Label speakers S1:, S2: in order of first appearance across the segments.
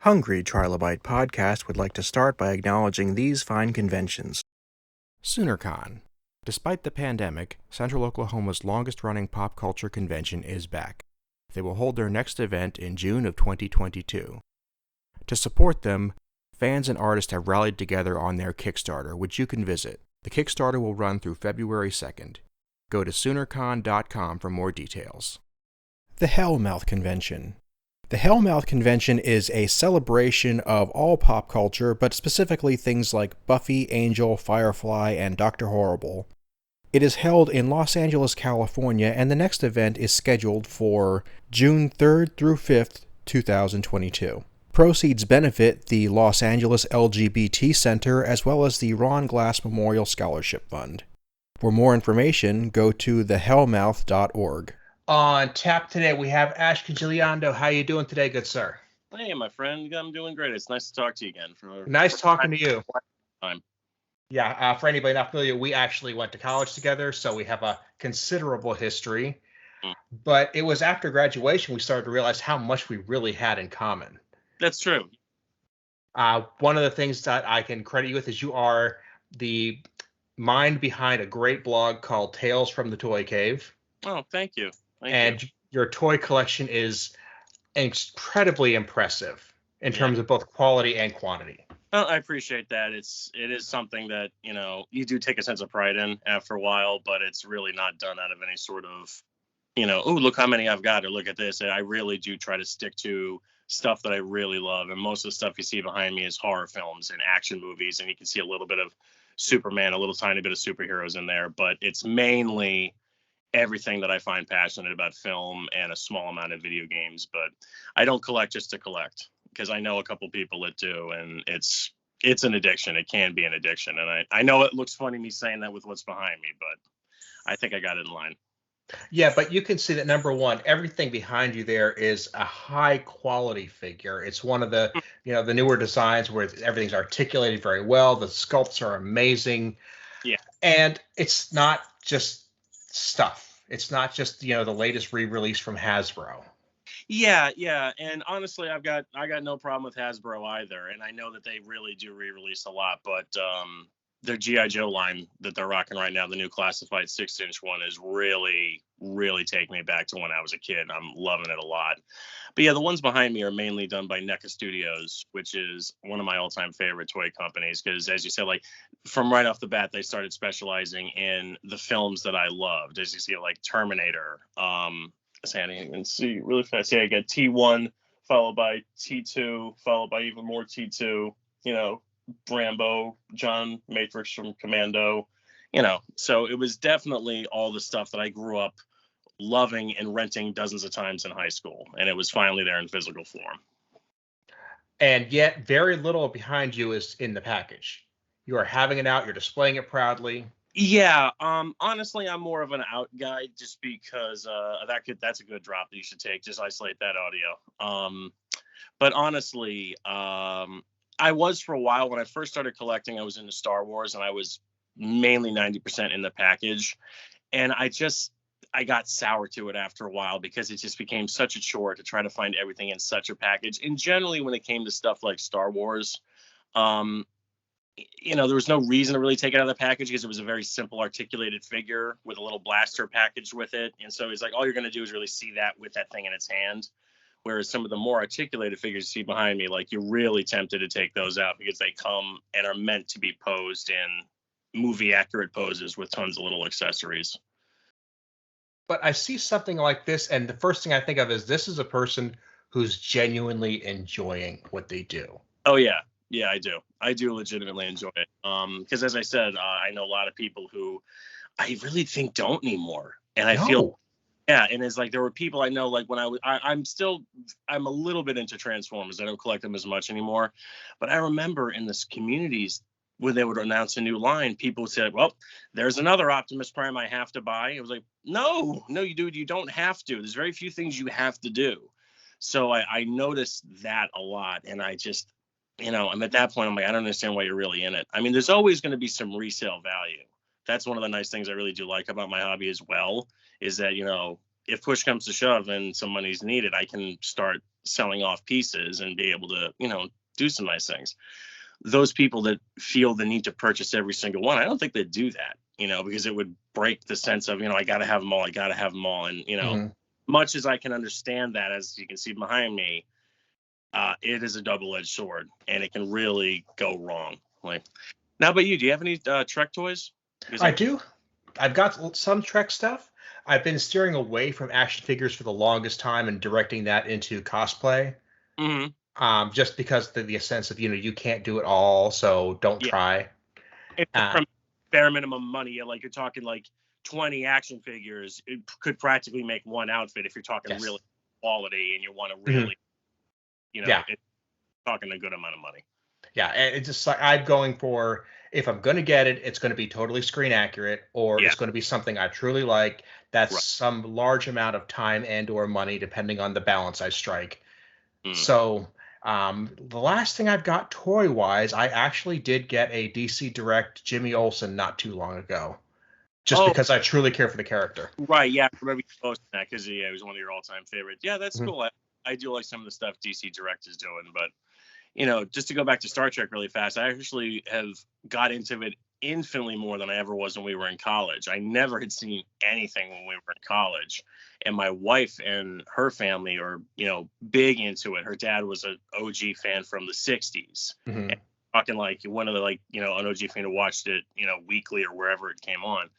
S1: Hungry Trilobyte Podcast would like to start by acknowledging these fine conventions. SoonerCon. Despite the pandemic, Central Oklahoma's longest-running pop culture convention is back. They will hold their next event in June of 2022. To support them, fans and artists have rallied together on their Kickstarter, which you can visit. The Kickstarter will run through February 2nd. Go to SoonerCon.com for more details. The Hellmouth Convention. The Hellmouth Convention is a celebration of all pop culture, but specifically things like Buffy, Angel, Firefly, and Dr. Horrible. It is held in Los Angeles, California, and the next event is scheduled for June 3rd through 5th, 2022. Proceeds benefit the Los Angeles LGBT Center as well as the Ron Glass Memorial Scholarship Fund. For more information, go to thehellmouth.org.
S2: On tap today, we have Ash Congiliando. How you doing today, good sir?
S3: Hey, my friend. I'm doing great. It's nice to talk to you again.
S2: Nice talking to you.
S3: Time.
S2: Yeah, for anybody not familiar, we actually went to college together, so we have a considerable history. But it was after graduation we started to realize how much we really had in common.
S3: That's true.
S2: One of the things that I can credit you with is you are the mind behind a great blog called Tales from the Toy Cave.
S3: Oh, thank you.
S2: Thank you. Your toy collection is incredibly impressive in terms of both quality and quantity.
S3: Well, I appreciate that. It is something that, you do take a sense of pride in after a while, but it's really not done out of any sort of, oh, look how many I've got, or look at this. And I really do try to stick to stuff that I really love. And most of the stuff you see behind me is horror films and action movies. And you can see a little bit of Superman, a little tiny bit of superheroes in there, but it's mainly everything that I find passionate about film and a small amount of video games. But I don't collect just to collect, because I know a couple people that do, and it's an addiction. It can be an addiction. And I know it looks funny me saying that with what's behind me, but I think I got it in line.
S2: Yeah, but you can see that, number one, everything behind you there is a high quality figure. It's one of the, the newer designs where everything's articulated very well. The sculpts are amazing.
S3: Yeah.
S2: And it's not just stuff. It's not just, the latest re-release from Hasbro.
S3: Yeah. And honestly, I got no problem with Hasbro either. And I know that they really do re-release a lot, but their G.I. Joe line that they're rocking right now, the new classified 6-inch one, is really, really taking me back to when I was a kid. I'm loving it a lot. But yeah, the ones behind me are mainly done by NECA Studios, which is one of my all-time favorite toy companies. Because as you said, like from right off the bat, they started specializing in the films that I loved. As you see, like Terminator. I can't even see really fast. Yeah, I got T1 followed by T2 followed by even more T2. Rambo, John Matrix from Commando. So it was definitely all the stuff that I grew up loving and renting dozens of times in high school, and it was finally there in physical form.
S2: And yet very little behind you is in the package. You are having it out, you're displaying it proudly.
S3: Yeah, honestly, I'm more of an out guy, just because that's a good drop that you should take. Just isolate that audio. But honestly, I was for a while. When I first started collecting, I was into Star Wars, and I was mainly 90% in the package. And I got sour to it after a while, because it just became such a chore to try to find everything in such a package. And generally, when it came to stuff like Star Wars, there was no reason to really take it out of the package, because it was a very simple articulated figure with a little blaster package with it. And so it's like, all you're going to do is really see that with that thing in its hand. Whereas some of the more articulated figures you see behind me, like, you're really tempted to take those out, because they come and are meant to be posed in movie accurate poses with tons of little accessories.
S2: But I see something like this, and the first thing I think of is this is a person who's genuinely enjoying what they do.
S3: Oh, yeah. Yeah, I do. I do legitimately enjoy it. Because as I said, I know a lot of people who I really think don't anymore. And I feel... Yeah, and it's like there were people I know, like when I'm a little bit into Transformers. I don't collect them as much anymore. But I remember in this communities when they would announce a new line, people said, well, there's another Optimus Prime I have to buy. It was like, no, you don't have to. There's very few things you have to do. So I noticed that a lot. And I just, I'm at that point, I'm like, I don't understand why you're really in it. I mean, there's always going to be some resale value. That's one of the nice things I really do like about my hobby as well, is that, if push comes to shove and some money's needed, I can start selling off pieces and be able to, do some nice things. Those people that feel the need to purchase every single one, I don't think they do that, because it would break the sense of, I got to have them all. I got to have them all. And, much as I can understand that, as you can see behind me, it is a double-edged sword, and it can really go wrong. Like, now, but do you have any Trek toys?
S2: I do. I've got some Trek stuff. I've been steering away from action figures for the longest time and directing that into cosplay. Just because the sense of, you can't do it all, so don't try.
S3: It's from bare minimum money, like you're talking like 20 action figures, it could practically make one outfit if you're talking really quality and you want to really, it's talking a good amount of money.
S2: Yeah, and it's just like I'm going for, if I'm going to get it, it's going to be totally screen accurate, or it's going to be something I truly like. That's some large amount of time and or money, depending on the balance I strike. So the last thing I've got toy-wise, I actually did get a DC Direct Jimmy Olsen not too long ago. Just because I truly care for the character.
S3: Right, yeah. I remember you posting that because he was one of your all-time favorites. Yeah, that's cool. I do like some of the stuff DC Direct is doing. But, just to go back to Star Trek really fast, I actually have got into it infinitely more than I ever was when we were in college. I never had seen anything when we were in college. And my wife and her family are, big into it. Her dad was an OG fan from the 60s. And talking like one of the, an OG fan who watched it, weekly or wherever it came on.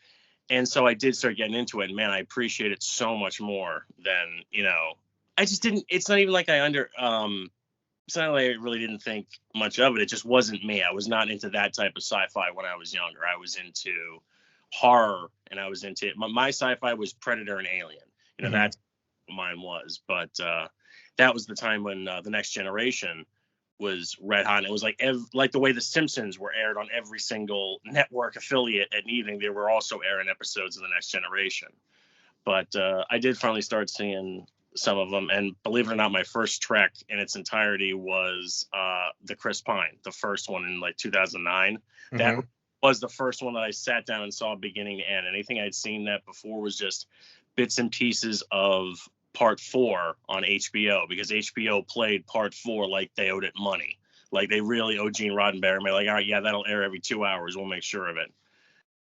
S3: And so I did start getting into it, and man, I appreciate it so much more than, I just didn't, it's not even like it's not like I really didn't think much of it. It just wasn't me. I was not into that type of sci-fi when I was younger. I was into horror, and I was into it. My sci-fi was Predator and Alien. That's what mine was. But that was the time when The Next Generation was red hot. And it was like the way The Simpsons were aired on every single network affiliate at evening. They were also airing episodes of The Next Generation. But I did finally start seeing some of them. And believe it or not, my first Trek in its entirety was the Chris Pine, the first one in 2009. That was the first one that I sat down and saw beginning to end. Anything I'd seen that before was just bits and pieces of Part 4 on HBO, because HBO played Part 4 like they owed it money. Like they really owed Gene Roddenberry. They're like, all right, yeah, that'll air every 2 hours. We'll make sure of it.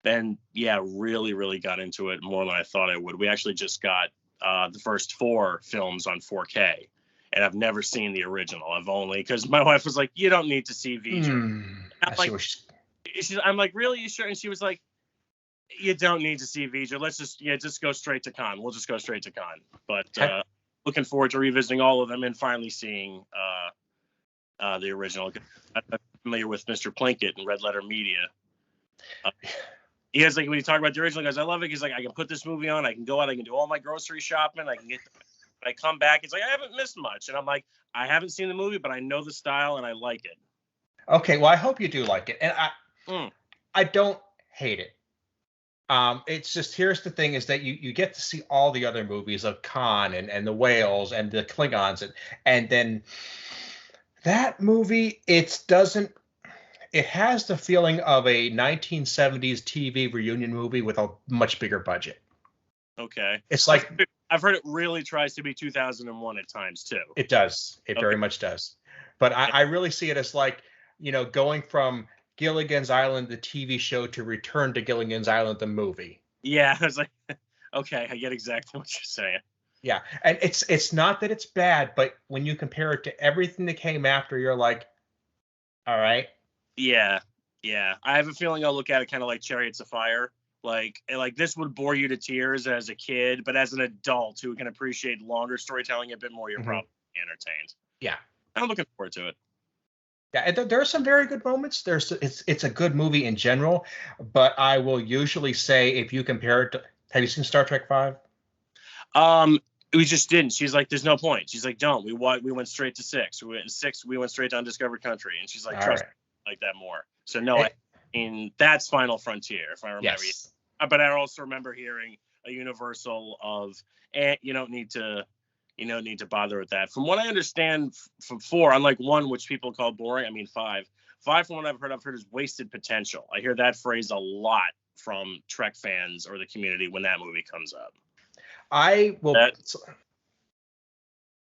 S3: Then, really, really got into it more than I thought I would. We actually just got the first 4 films on 4K, and I've never seen the original. I've only, because my wife was like, you don't need to see V'ger. I'm like, really? You sure? And she was like, you don't need to see V'ger. Let's just go straight to Khan. We'll just go straight to Khan. But looking forward to revisiting all of them and finally seeing the original. I'm familiar with Mr. Plinkett and Red Letter Media. He has, when you talk about the original, guys, I love it. He's like, I can put this movie on. I can go out. I can do all my grocery shopping. I can get. I come back. It's like, I haven't missed much. And I'm like, I haven't seen the movie, but I know the style and I like it.
S2: Okay, well, I hope you do like it. And I don't hate it. It's just, here's the thing, is that you get to see all the other movies of Khan and the whales and the Klingons, and then that movie, it has the feeling of a 1970s TV reunion movie with a much bigger budget.
S3: Okay.
S2: It's like,
S3: I've heard it really tries to be 2001 at times too.
S2: It does. It very much does. But I really see it as going from Gilligan's Island, the TV show, to Return to Gilligan's Island, the movie.
S3: Yeah, I was like, okay, I get exactly what you're saying.
S2: Yeah, and it's not that it's bad, but when you compare it to everything that came after, you're like, all right.
S3: Yeah. I have a feeling I'll look at it kind of like Chariots of Fire. Like this would bore you to tears as a kid, but as an adult who can appreciate longer storytelling a bit more, you're probably entertained.
S2: Yeah,
S3: I'm looking forward to it.
S2: Yeah, and there are some very good moments. It's a good movie in general, but I will usually say, if you compare it to, have you seen Star Trek V?
S3: We just didn't. She's like, there's no point. She's like, don't. We went straight to 6. We went 6. We went straight to Undiscovered Country, and she's like, trust me, I like that more. So no, I mean that's Final Frontier, if I remember.
S2: Yes.
S3: But I also remember hearing a universal of, you don't need to bother with that. From what I understand from 4, unlike 1, which people call boring, I mean 5. 5, from what I've heard is wasted potential. I hear that phrase a lot from Trek fans or the community when that movie comes up.
S2: I will.
S3: That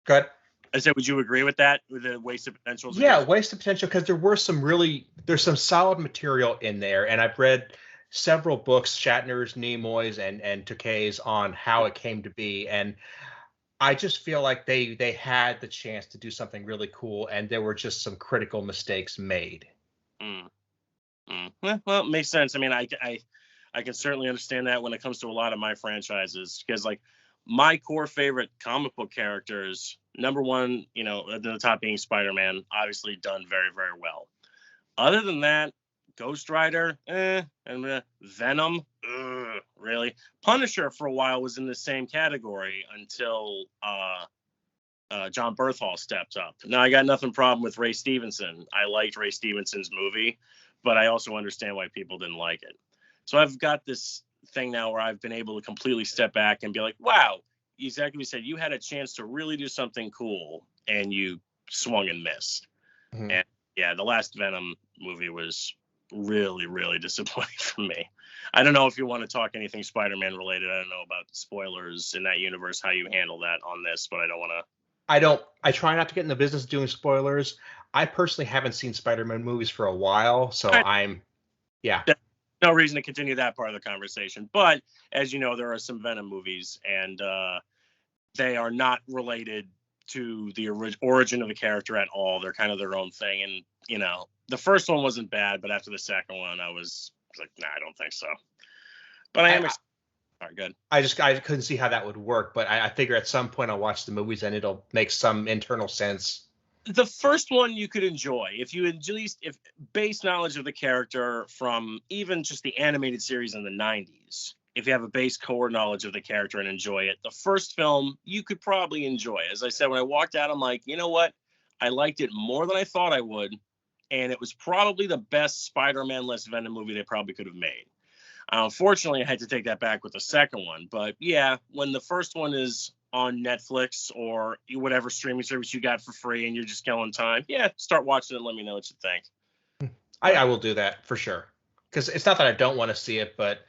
S2: Go ahead.
S3: I said, would you agree with that? With the wasted potential?
S2: Yeah, wasted potential, because there's some solid material in there, and I've read several books, Shatner's, Nimoy's, and Takei's, on how it came to be, and I just feel like they had the chance to do something really cool, and there were just some critical mistakes made.
S3: Mm. Well, it makes sense. I mean, I can certainly understand that when it comes to a lot of my franchises, because like my core favorite comic book characters, number one, at the top being Spider-Man, obviously done very, very well. Other than that, Ghost Rider, and Venom, really. Punisher for a while was in the same category until John Berthal stepped up. Now, I got nothing problem with Ray Stevenson. I liked Ray Stevenson's movie, but I also understand why people didn't like it. So I've got this thing now where I've been able to completely step back and be like, wow, exactly what you said. You had a chance to really do something cool, and you swung and missed.
S2: Mm-hmm.
S3: And yeah, the last Venom movie was really, really disappointing for me. I don't know if you want to talk anything Spider-Man related. I don't know about spoilers in that universe, how you handle that on this, but I don't want to.
S2: I try not to get in the business of doing spoilers. I personally haven't seen Spider-Man movies for a while, so yeah.
S3: No reason to continue that part of the conversation. But as you know, there are some Venom movies, and they are not related to the origin of the character at all. They're kind of their own thing. And, the first one wasn't bad, but after the second one, I was like, nah, I don't think so. But I am excited. All right, good.
S2: I couldn't see how that would work, but I figure at some point I'll watch the movies and it'll make some internal sense.
S3: The first one you could enjoy if you at least if base knowledge of the character from even just the animated series in the 90s. If you have a base core knowledge of the character and enjoy it, the first film you could probably enjoy. As I said, when I walked out, I'm like, you know what? I liked it more than I thought I would, and it was probably the best Spider-Man less Venom movie they probably could have made. Unfortunately, I had to take that back with the second one. But yeah, when the first one is on Netflix or whatever streaming service you got for free and you're just killing time, yeah, start watching it and let me know what you think.
S2: I will do that for sure. Because it's not that I don't want to see it, but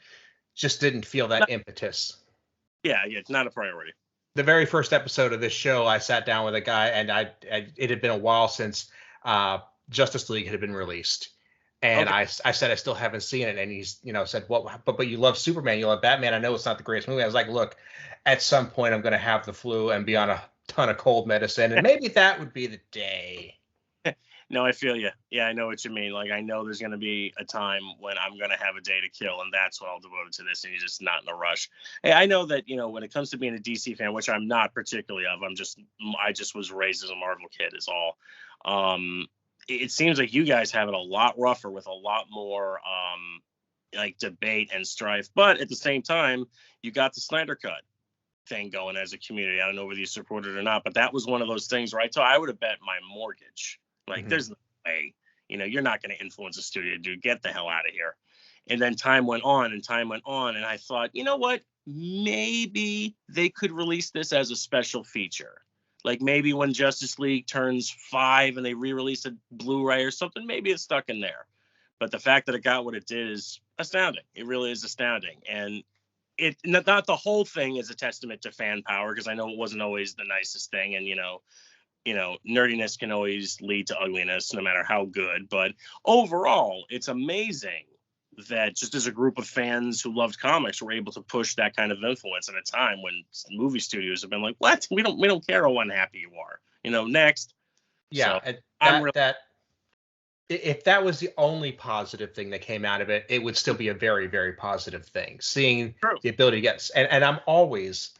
S2: just didn't feel that impetus.
S3: Yeah, it's not a priority.
S2: The very first episode of this show, I sat down with a guy, and it had been a while since Justice League had been released. And okay. I said I still haven't seen it, and he's said, well, but you love Superman, you love Batman. I know it's not the greatest movie. I was like, look, at some point I'm going to have the flu and be on a ton of cold medicine, and maybe that would be the day.
S3: No, I feel you. Yeah, I know what you mean. Like, I know there's going to be a time when I'm going to have a day to kill, and that's when I'll devote it to this, and you're just not in a rush. Hey, I know that, when it comes to being a DC fan, which I'm not particularly of, I just was raised as a Marvel kid is all. It seems like you guys have it a lot rougher with a lot more like debate and strife. But at the same time, you got the Snyder Cut thing going as a community. I don't know whether you support it or not, but that was one of those things, right? So I would have bet my mortgage. Like, there's no way, you're not going to influence a studio, dude. Get the hell out of here. And then time went on, and I thought, you know what? Maybe they could release this as a special feature. Like maybe when Justice League turns 5 and they re-release a Blu-ray or something, maybe it's stuck in there. But the fact that it got what it did is astounding. It really is astounding. And it not the whole thing is a testament to fan power, because I know it wasn't always the nicest thing. And, nerdiness can always lead to ugliness no matter how good. But overall, it's amazing that just as a group of fans who loved comics were able to push that kind of influence at a time when movie studios have been like, what? We don't care how unhappy you are. Next.
S2: Yeah. So if that was the only positive thing that came out of it, it would still be a very, very positive thing. Seeing the ability to get, and I'm always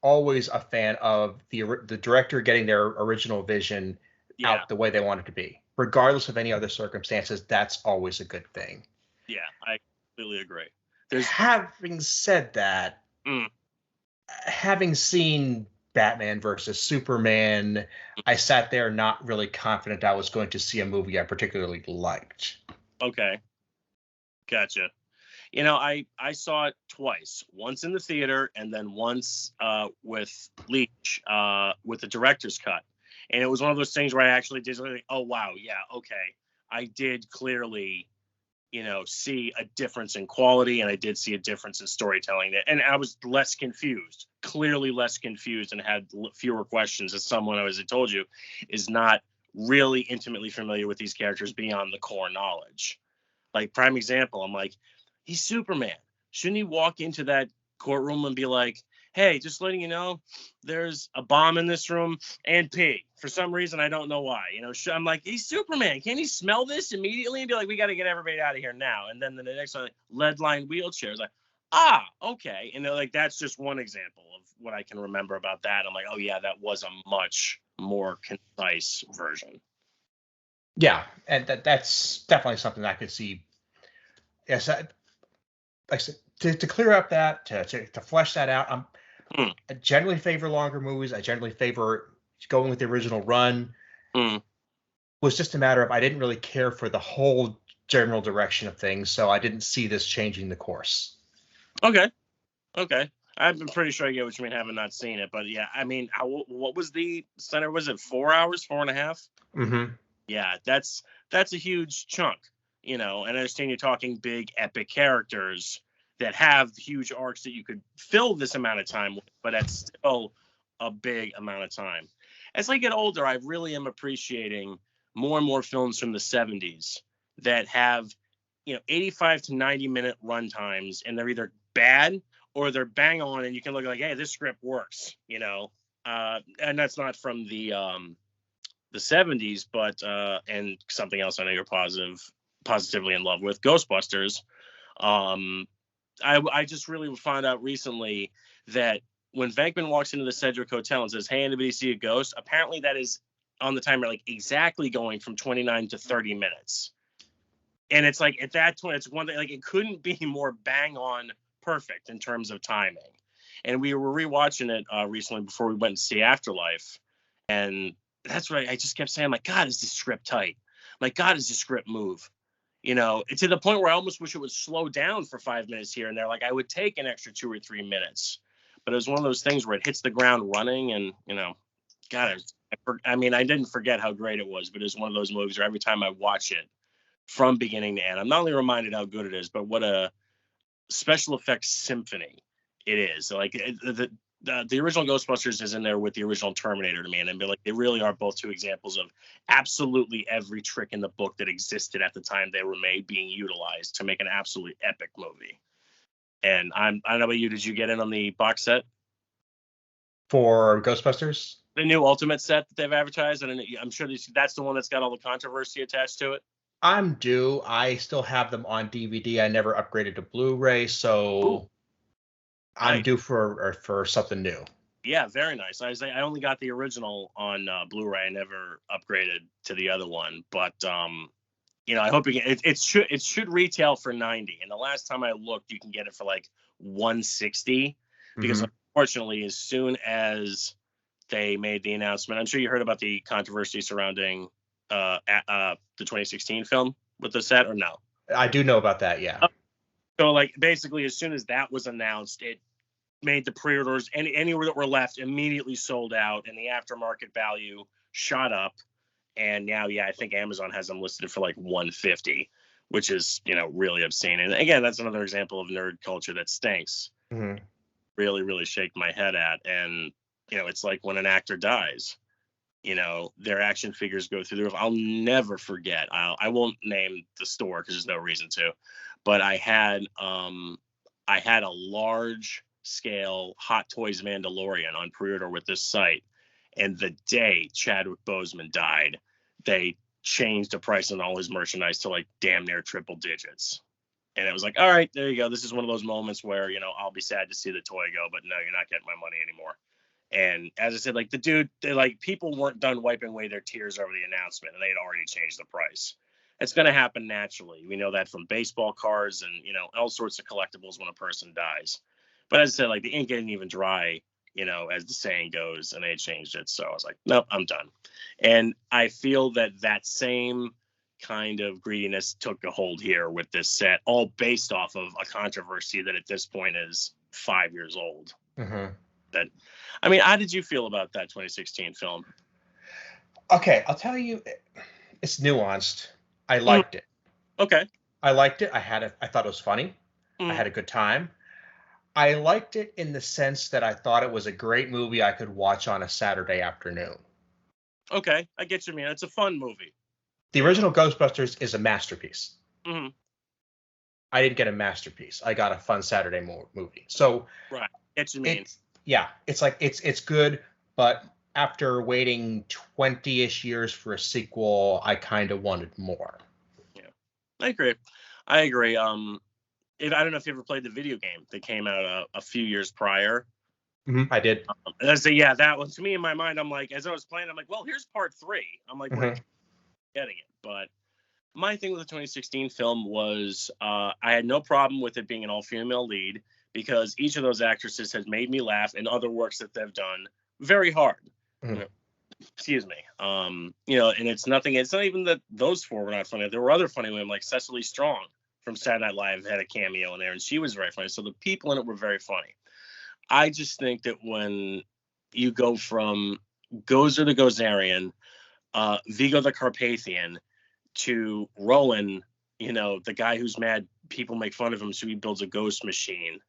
S2: a fan of the director getting their original vision out the way they want it to be, regardless of any other circumstances. That's always a good thing.
S3: Yeah, I completely agree.
S2: Having said that, having seen Batman versus Superman, I sat there not really confident I was going to see a movie I particularly liked.
S3: Okay. Gotcha. I saw it twice, once in the theater and then once with Leach with the director's cut. And it was one of those things where I actually did like, oh, wow, yeah, okay. I did clearly see a difference in quality, and I did see a difference in storytelling. And I was clearly less confused, and had fewer questions as someone, as I told you, is not really intimately familiar with these characters beyond the core knowledge. Like, prime example, I'm like, he's Superman. Shouldn't he walk into that courtroom and be like, hey, just letting you know, there's a bomb in this room and pee. For some reason, I don't know why. I'm like, he's Superman. Can't he smell this immediately and be like, we got to get everybody out of here now? And then the next one, like, lead-lined wheelchairs. Like, okay. And like, that's just one example of what I can remember about that. I'm like, oh yeah, that was a much more concise version.
S2: Yeah, and that's definitely something I could see. Yes, like I said, to clear up that, to flesh that out, I generally favor longer movies. I generally favor going with the original run. Was just a matter of I didn't really care for the whole general direction of things, so I didn't see this changing the course.
S3: Okay. I'm pretty sure I get what you mean, having not seen it, but yeah, I mean, what was the center? Was it 4 hours, 4.5?
S2: Mm-hmm.
S3: Yeah, that's a huge chunk, and I understand you're talking big epic characters that have huge arcs that you could fill this amount of time with, but that's still a big amount of time. As I get older, I really am appreciating more and more films from the 70s that have, 85 to 90 minute run times, and they're either bad or they're bang on, and you can look like, hey, this script works, and that's not from the 70s, but and something else I know you're positively in love with, Ghostbusters. I just really found out recently that when Venkman walks into the Cedric Hotel and says, hey, anybody see a ghost? Apparently that is on the timer, like exactly going from 29 to 30 minutes. And it's like, at that point, it's one thing, like, it couldn't be more bang on perfect in terms of timing. And we were rewatching it recently before we went to see Afterlife. And that's what I just kept saying, my God, is this script tight? My God, is this script move? To the point where I almost wish it would slow down for 5 minutes here and there. Like, I would take an extra 2 or 3 minutes, but it was one of those things where it hits the ground running, and God, I didn't forget how great it was, but it's one of those movies where every time I watch it from beginning to end, I'm not only reminded how good it is, but what a special effects symphony it is. Like, the original Ghostbusters is in there with the original Terminator to me, and like, they really are both two examples of absolutely every trick in the book that existed at the time they were made being utilized to make an absolutely epic movie. And I don't know about you, did you get in on the box set
S2: for Ghostbusters?
S3: The new Ultimate set that they've advertised, and I'm sure that's the one that's got all the controversy attached to it.
S2: I'm due. I still have them on DVD. I never upgraded to Blu-ray, so
S3: Ooh.
S2: I'm due for something new.
S3: Yeah, very nice. I only got the original on Blu-ray. I never upgraded to the other one, but I hope it should retail for $90. And the last time I looked, you can get it for like $160, because unfortunately, as soon as they made the announcement, I'm sure you heard about the controversy surrounding the 2016 film with the set, or no?
S2: I do know about that, yeah.
S3: So, like, basically, as soon as that was announced, it made the pre-orders, anywhere that were left, immediately sold out, and the aftermarket value shot up. And now, I think Amazon has them listed for like $150, which is, really obscene. And again, that's another example of nerd culture that stinks.
S2: Mm-hmm.
S3: Really, really shake my head at. And, it's like when an actor dies, their action figures go through the roof. I'll never forget. I won't name the store because there's no reason to, but I had a large scale Hot Toys Mandalorian on pre-order with this site, and the day Chadwick Boseman died, they changed the price on all his merchandise to like damn near triple digits. And it was like, all right, there you go. This is one of those moments where, I'll be sad to see the toy go, but no, you're not getting my money anymore. And as I said, like, the dude, people weren't done wiping away their tears over the announcement, and they had already changed the price. It's going to happen naturally. We know that from baseball cards and, all sorts of collectibles when a person dies. But as I said, like, the ink didn't even dry, as the saying goes, and they changed it. So I was like, nope, I'm done. And I feel that same kind of greediness took a hold here with this set, all based off of a controversy that at this point is 5 years old.
S2: Mm-hmm.
S3: How did you feel about that 2016 film?
S2: Okay, I'll tell you, it's nuanced. I liked it.
S3: Okay.
S2: I liked it. I thought it was funny. I
S3: Mhm.
S2: had a good time. I liked it in the sense that I thought it was a great movie I could watch on a Saturday afternoon.
S3: Okay, I get you, man. It's a fun movie.
S2: The
S3: You know.
S2: original Ghostbusters is a masterpiece.
S3: Mhm.
S2: I didn't get a masterpiece. I got a fun Saturday movie. So
S3: Right. Get you, mean.
S2: it's yeah, it's like it's good, but after waiting 20-ish years for a sequel, I kind of wanted more.
S3: Yeah, I agree. I agree. I don't know if you ever played the video game that came out a few years prior.
S2: I did.
S3: And I say, yeah, that one to me in my mind, I'm like, as I was playing, I'm like, well, here's part 3. I'm like, we're
S2: Mhm.
S3: getting it. But my thing with the 2016 film was I had no problem with it being an all-female lead because each of those actresses has made me laugh in other works that they've done very hard.
S2: Mhm.
S3: Excuse me. And it's nothing. It's not even that those 4 were not funny. There were other funny women like Cecily Strong from Saturday Night Live had a cameo in there, and she was very funny. So the people in it were very funny. I just think that when you go from Gozer the Gozerian, Vigo the Carpathian, to Rowan, the guy who's mad people make fun of him, so he builds a ghost machine.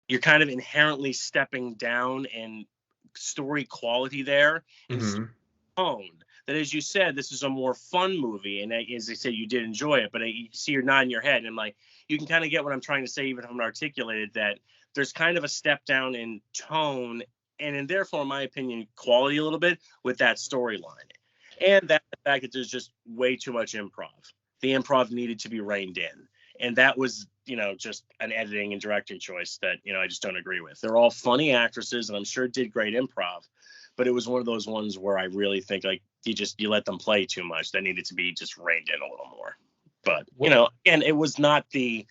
S3: You're kind of inherently stepping down in story quality there and tone. That, as you said, this is a more fun movie, and as I said, you did enjoy it. But you see, you're nodding your head, and I'm like, you can kind of get what I'm trying to say, even if I'm articulated. That there's kind of a step down in tone, and therefore, in my opinion, quality a little bit with that storyline, and that the fact that there's just way too much improv. The improv needed to be reined in, and that was, just an editing and directing choice that I just don't agree with. They're all funny actresses, and I'm sure did great improv. But it was one of those ones where I really think like you let them play too much. That needed to be just reined in a little more. But and it was not it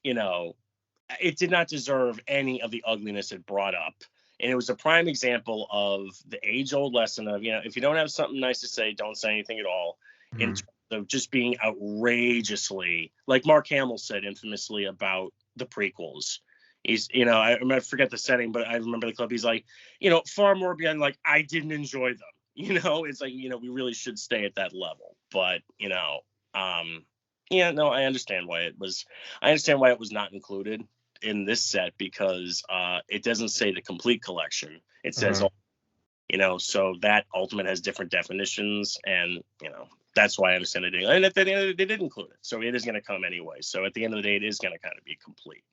S3: did not deserve any of the ugliness it brought up. And it was a prime example of the age-old lesson of, if you don't have something nice to say, don't say anything at all. In terms of just being outrageously, like Mark Hamill said infamously about the prequels. He's, I forget the setting, but I remember the clip. He's like, far more beyond like, I didn't enjoy them. It's like, we really should stay at that level. But, yeah, no, I understand why it was not included in this set because it doesn't say the complete collection. It says, so that Ultimate has different definitions, and that's why I understand they did. And at the end of the day, they did include it, so it is going to come anyway. So at the end of the day, it is going to kind of be complete.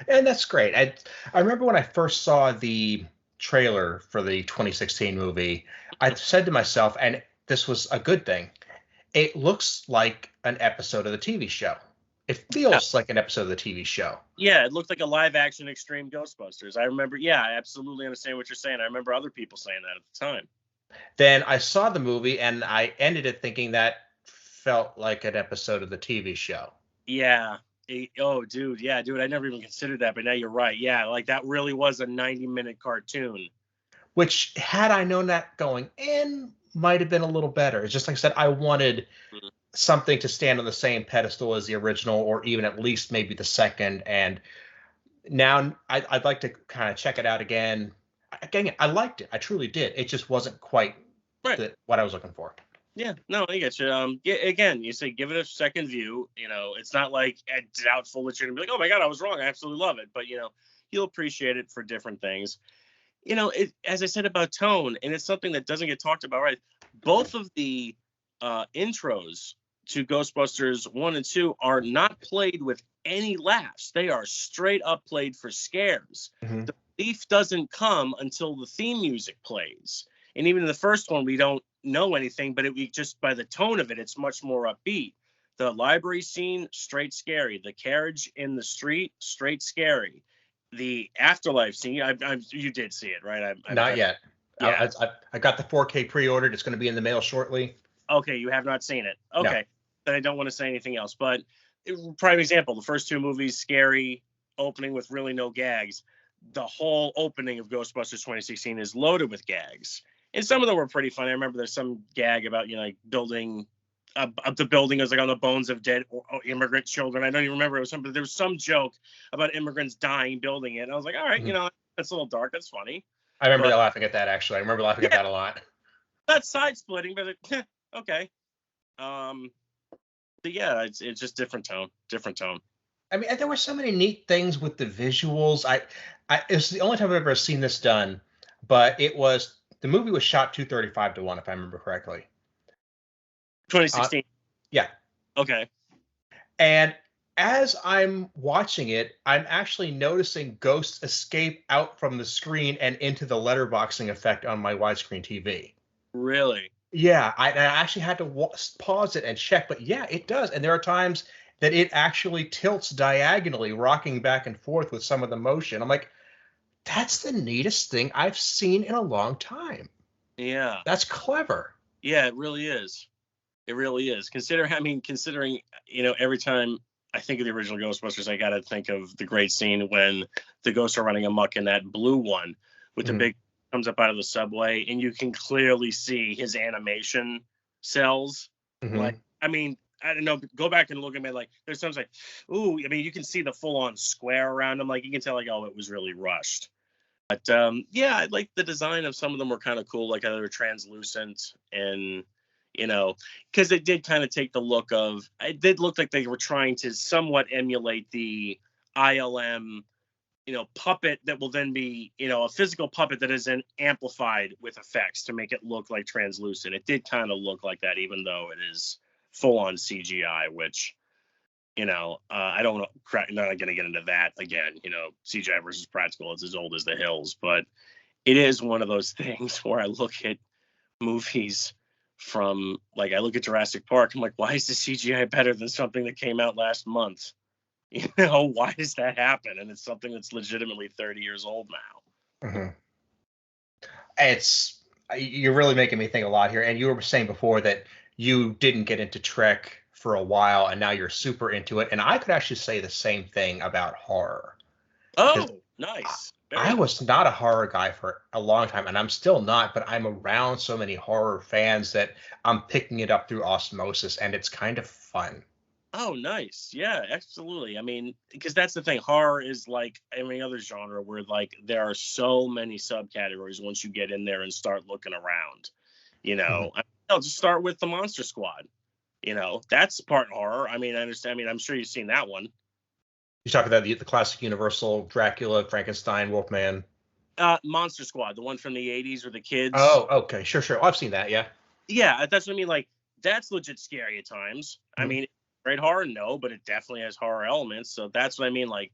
S2: And that's great. I remember when I first saw the trailer for the 2016 movie, I said to myself, and this was a good thing, it looks like an episode of the TV show. It feels like an episode of the TV show.
S3: Yeah, it looked like a live-action Extreme Ghostbusters. I remember, I absolutely understand what you're saying. I remember other people saying that at the time.
S2: Then I saw the movie, and I ended it thinking that felt like an episode of the TV show.
S3: Yeah. Oh, dude. Yeah, dude. I never even considered that, but now you're right. Yeah, like that really was a 90-minute cartoon.
S2: Which, had I known that going in, might have been a little better. It's just like I said, I wanted something to stand on the same pedestal as the original, or even at least maybe the second. And now I'd like to kind of check it out again. Again, I liked it. I truly did. It just wasn't quite what I was looking for.
S3: Yeah, no, I get you. Again, you say give it a second view. It's not like doubtful that you're gonna be like, oh my god, I was wrong. I absolutely love it. But you'll appreciate it for different things. As I said about tone, and it's something that doesn't get talked about, right? Both of the intros to Ghostbusters 1 and 2 are not played with any laughs. They are straight up played for scares. The relief doesn't come until the theme music plays. And even in the first one, we don't know anything, but just by the tone of it, it's much more upbeat. The library scene, straight scary. The carriage in the street, straight scary. The afterlife scene, you did see it, right?
S2: Not yet. Yeah, I got the 4K pre-ordered. It's going to be in the mail shortly.
S3: Okay, you have not seen it. Okay,
S2: no.
S3: Then I don't want to say anything else. But prime example, the first 2 movies, scary, opening with really no gags. The whole opening of Ghostbusters 2016 is loaded with gags. And some of them were pretty funny. I remember there's some gag about, like building the building was like on the bones of dead immigrant children. I don't even remember. There was some joke about immigrants dying building it. And I was like, all right, that's a little dark. That's funny.
S2: I remember laughing at that, actually. I remember laughing at that a lot.
S3: That's side splitting, but okay. yeah, it's just different tone.
S2: I mean, there were so many neat things with the visuals. It's the only time I've ever seen this done, but the movie was shot 235-1, if I remember correctly.
S3: 2016.
S2: Yeah.
S3: Okay.
S2: And as I'm watching it, I'm actually noticing ghosts escape out from the screen and into the letterboxing effect on my widescreen TV.
S3: Really?
S2: Yeah, I actually had to pause it and check, but yeah, it does. And there are times that it actually tilts diagonally, rocking back and forth with some of the motion. I'm like, that's the neatest thing I've seen in a long time.
S3: Yeah.
S2: That's clever.
S3: Yeah, it really is. It really is. Considering, every time I think of the original Ghostbusters, I got to think of the great scene when the ghosts are running amok in that blue one with the big comes up out of the subway, and you can clearly see his animation cells. Like, I don't know, go back and look at me. Like, there's times like, ooh, you can see the full-on square around him. Like, you can tell, like, oh, it was really rushed. But, yeah, I like the design of some of them were kind of cool, like how they were translucent and, because it did kind of take the look of, it did look like they were trying to somewhat emulate the ILM, puppet that will then be, a physical puppet that is then amplified with effects to make it look like translucent. It did kind of look like that, even though it is full-on CGI, which, I don't know, I'm not going to get into that again. CGI versus practical, it's as old as the hills, but it is one of those things where I look at movies from, like, I look at Jurassic Park, I'm like, why is the CGI better than something that came out last month? Why does that happen? And it's something that's legitimately 30 years old now.
S2: You're really making me think a lot here. And you were saying before that you didn't get into Trek for a while, and now you're super into it. And I could actually say the same thing about horror.
S3: Oh, nice.
S2: I was not a horror guy for a long time, and I'm still not, but I'm around so many horror fans that I'm picking it up through osmosis, and it's kind of fun.
S3: Oh, nice. Yeah, absolutely. Because that's the thing. Horror is like any other genre where, like, there are so many subcategories once you get in there and start looking around. I'll just start with the Monster Squad. That's part horror. I understand. I'm sure you've seen that one.
S2: You're talking about the classic Universal Dracula, Frankenstein, Wolfman.
S3: Monster Squad, the one from the 80s with the kids.
S2: Oh, okay. Sure. Oh, I've seen that, yeah.
S3: Yeah, that's what I mean. Like, that's legit scary at times. Great horror, no, but it definitely has horror elements. So that's what I mean. Like,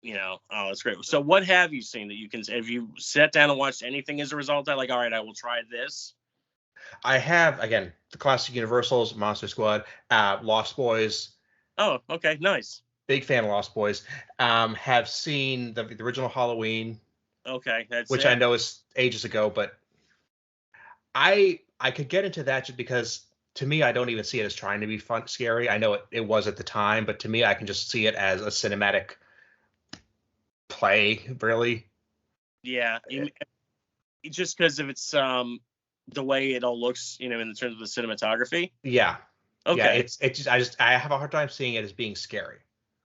S3: oh, it's great. So what have you seen that have you sat down and watched anything as a result of that? Like, all right, I will try this.
S2: I have, again, the classic Universals, Monster Squad, Lost Boys.
S3: Oh, okay, nice.
S2: Big fan of Lost Boys. Have seen the original Halloween.
S3: Okay,
S2: which I know is ages ago, but I could get into that just because, to me, I don't even see it as trying to be fun, scary. I know it was at the time, but to me, I can just see it as a cinematic play, really.
S3: Yeah, just because of its the way it all looks, in terms of the cinematography.
S2: Yeah.
S3: Okay.
S2: Yeah, I have a hard time seeing it as being scary,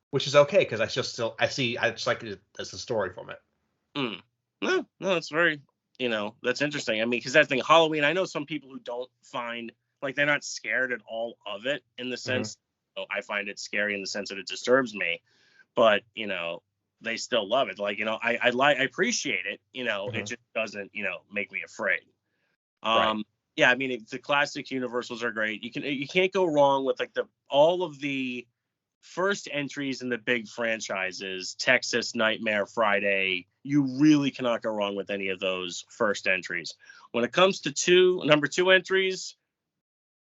S2: which is okay because I just like it as the story from it.
S3: No, it's very, that's interesting. Because that thing, Halloween, I know some people who don't find, like, they're not scared at all of it in the sense, I find it scary in the sense that it disturbs me, but, they still love it. Like, I appreciate it, it just doesn't, make me afraid.
S2: Right.
S3: Yeah, the classic Universals are great. You can't go wrong with, like, all of the first entries in the big franchises, Texas, Nightmare, Friday. You really cannot go wrong with any of those first entries. When it comes to number two entries,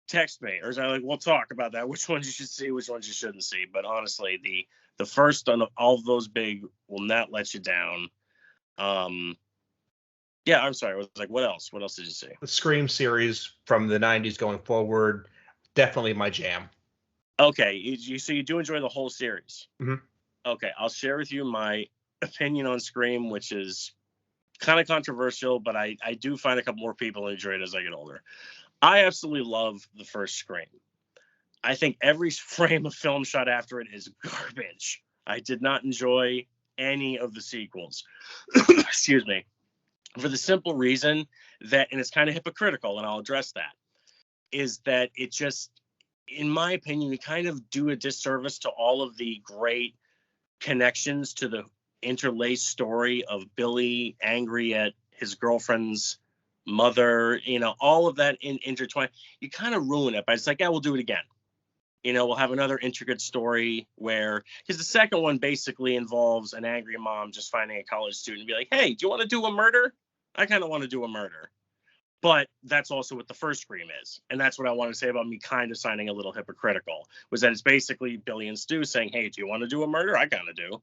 S3: text me, or we'll talk about that. Which ones you should see, which ones you shouldn't see. But honestly, the first on all of those big will not let you down. Yeah, I'm sorry. I was like, what else? What else did you see?
S2: The Scream series from the 90s going forward, definitely my jam.
S3: Okay, so you do enjoy the whole series.
S2: Mm-hmm.
S3: Okay, I'll share with you my opinion on Scream, which is kind of controversial, but I do find a couple more people enjoy it as I get older. I absolutely love the first Scream. I think every frame of film shot after it is garbage. I did not enjoy any of the sequels. Excuse me. For the simple reason that, and it's kind of hypocritical, and I'll address that, is that in my opinion, you kind of do a disservice to all of the great connections to the interlaced story of Billy angry at his girlfriend's mother, all of that intertwined. You kind of ruin it, but it's like, yeah, we'll do it again. We'll have another intricate story because the second one basically involves an angry mom just finding a college student and be like, hey, do you want to do a murder? I kind of want to do a murder. But that's also what the first Scream is. And that's what I want to say about me kind of sounding a little hypocritical, was that it's basically Billy and Stu saying, hey, do you want to do a murder? I kind of do.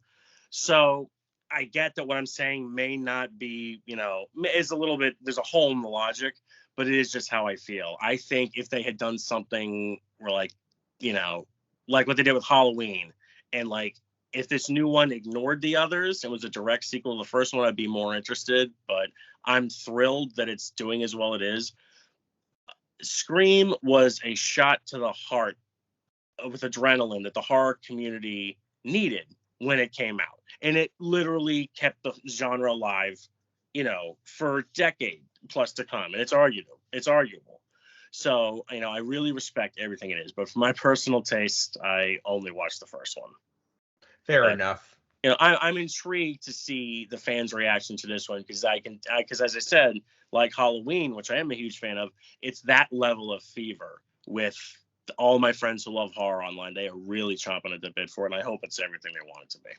S3: So I get that what I'm saying may not be, is a little bit, there's a hole in the logic, but it is just how I feel. I think if they had done something where like what they did with Halloween, and like if this new one ignored the others and was a direct sequel to the first one, I'd be more interested. But I'm thrilled that it's doing as well it is. Scream was a shot to the heart with adrenaline that the horror community needed when it came out. And it literally kept the genre alive, for a decade plus to come. And it's arguable. So, I really respect everything it is. But for my personal taste, I only watched the first one.
S2: Fair enough.
S3: I'm intrigued to see the fans' reaction to this one because as I said, like Halloween, which I am a huge fan of, it's that level of fever with all my friends who love horror online. They are really chomping at the bit for it, and I hope it's everything they want it to be.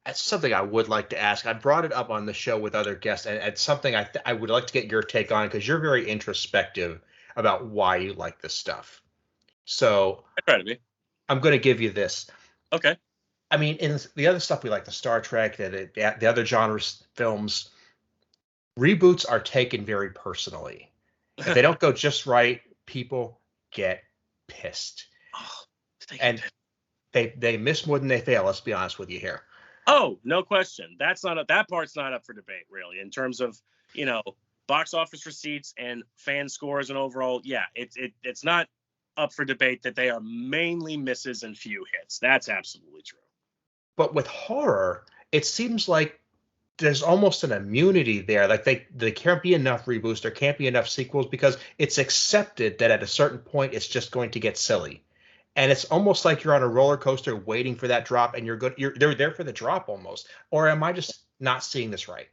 S2: That's something I would like to ask. I brought it up on the show with other guests, and it's something I would like to get your take on because you're very introspective about why you like this stuff. So
S3: I try to be.
S2: I'm going to give you this.
S3: Okay.
S2: I mean, in the other stuff we like, the Star Trek, the other genres films, reboots are taken very personally. If they don't go just right, people get pissed.
S3: Oh,
S2: and they miss more than they fail. Let's be honest with you here.
S3: Oh, no question. That part's not up for debate, really, in terms of box office receipts and fan scores and overall. Yeah, it's not up for debate that they are mainly misses and few hits. That's absolutely true.
S2: But with horror, it seems like there's almost an immunity there. Like there can't be enough reboots, there can't be enough sequels because it's accepted that at a certain point it's just going to get silly. And it's almost like you're on a roller coaster waiting for that drop, and they're there for the drop almost. Or am I just not seeing this right?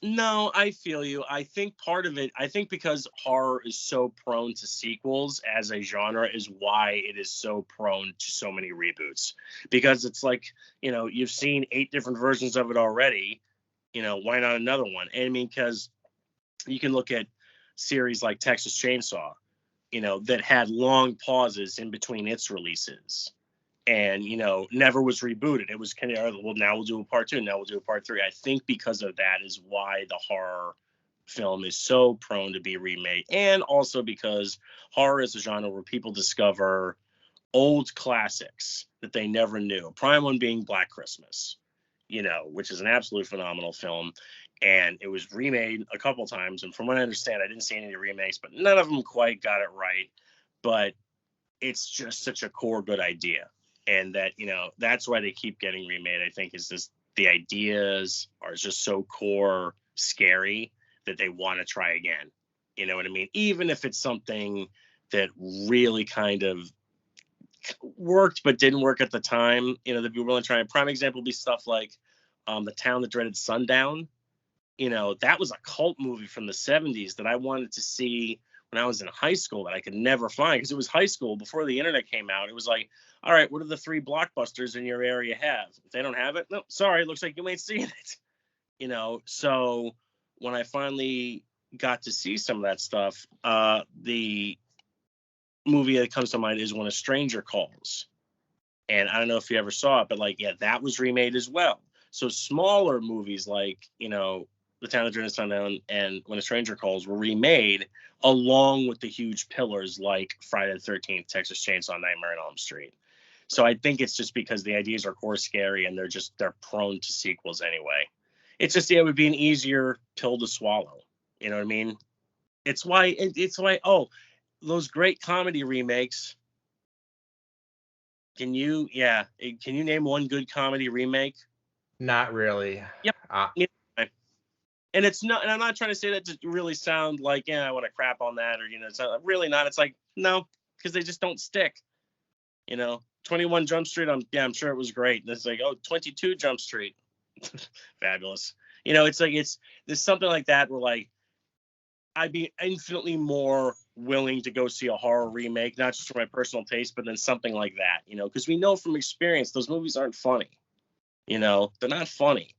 S3: No, I feel you. I think part of it, because horror is so prone to sequels as a genre is why it is so prone to so many reboots. Because it's like, you've seen 8 different versions of it already. Why not another one? And I mean, because you can look at series like Texas Chainsaw, that had long pauses in between its releases. And, never was rebooted. It was kind of, well, now we'll do a part 2, now we'll do a part 3. I think because of that is why the horror film is so prone to be remade. And also because horror is a genre where people discover old classics that they never knew. Prime one being Black Christmas, which is an absolute phenomenal film. And it was remade a couple times. And from what I understand, I didn't see any remakes, but none of them quite got it right. But it's just such a core good idea. And that, that's why they keep getting remade, I think, is just the ideas are just so core scary that they want to try again. You know what I mean? Even if it's something that really kind of worked but didn't work at the time, they'd be willing to try. A prime example would be stuff like The Town That Dreaded Sundown. That was a cult movie from the 70s that I wanted to see when I was in high school that I could never find because it was high school before the internet came out. It was like, all right, what are the 3 blockbusters in your area have? If they don't have it, no, sorry, it looks like you ain't seen it. So when I finally got to see some of that stuff, the movie that comes to mind is When a Stranger Calls. And I don't know if you ever saw it, but that was remade as well. So smaller movies like, The Town That Dreaded Sundown and When a Stranger Calls were remade along with the huge pillars like Friday the 13th, Texas Chainsaw, Nightmare on Elm Street. So I think it's just because the ideas are core scary and they're prone to sequels anyway. It's just, it would be an easier pill to swallow. You know what I mean? It's why, those great comedy remakes. Can you name one good comedy remake?
S2: Not really.
S3: Yep. And it's not, and I'm not trying to say that to really sound like, I want to crap on that or, it's not, really not. It's like, no, because they just don't stick. 21 Jump Street, I'm sure it was great. And it's like, 22 Jump Street. Fabulous. It's like, there's something like that where, like, I'd be infinitely more willing to go see a horror remake, not just for my personal taste, but then something like that, because we know from experience those movies aren't funny. They're not funny.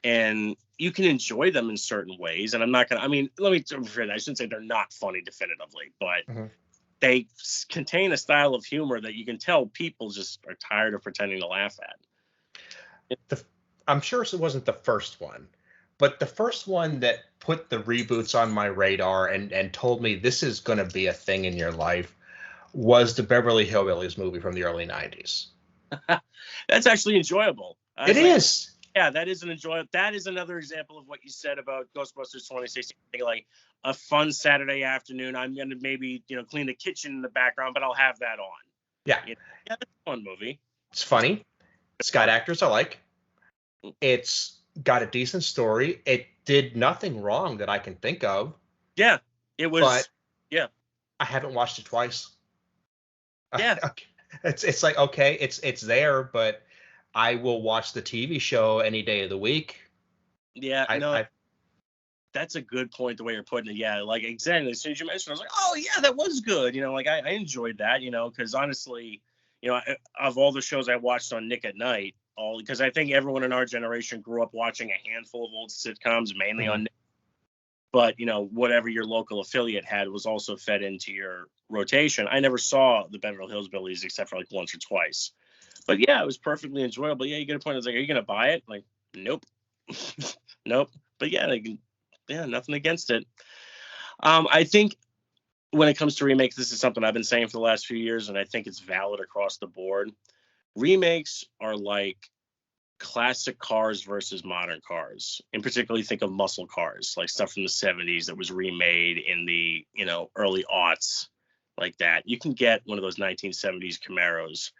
S3: And you can enjoy them in certain ways. And I'm not going to, I shouldn't say they're not funny definitively, but they contain a style of humor that you can tell people just are tired of pretending to laugh at.
S2: I'm sure it wasn't the first one, but the first one that put the reboots on my radar and told me this is going to be a thing in your life was the Beverly Hillbillies movie from the early 90s.
S3: That's actually enjoyable.
S2: It is.
S3: Yeah, that is that is another example of what you said about Ghostbusters 2016. Like a fun Saturday afternoon. I'm going to maybe, clean the kitchen in the background, but I'll have that on.
S2: Yeah.
S3: Yeah, it's a fun movie.
S2: It's funny. It's got actors I like. It's got a decent story. It did nothing wrong that I can think of.
S3: Yeah, it was.
S2: But
S3: yeah,
S2: I haven't watched it twice.
S3: Yeah,
S2: it's like, okay, it's there, but I will watch the TV show any day of the week.
S3: Yeah, that's a good point. The way you're putting it, yeah, like exactly. As soon as you mentioned, I was like, oh yeah, that was good. Like I enjoyed that. Because honestly, of all the shows I watched on Nick at Night. Because I think everyone in our generation grew up watching a handful of old sitcoms, mainly on Nick. But, whatever your local affiliate had was also fed into your rotation. I never saw the Beverly Hillbillies except for like once or twice. But yeah, it was perfectly enjoyable. Yeah, you get a point. It's like, are you going to buy it? Like, nope. Nope. But yeah, nothing against it. I think when it comes to remakes, this is something I've been saying for the last few years, and I think it's valid across the board. Remakes are like classic cars versus modern cars. In particular, think of muscle cars, like stuff from the 70s that was remade in the, early aughts, like that. You can get one of those 1970s Camaros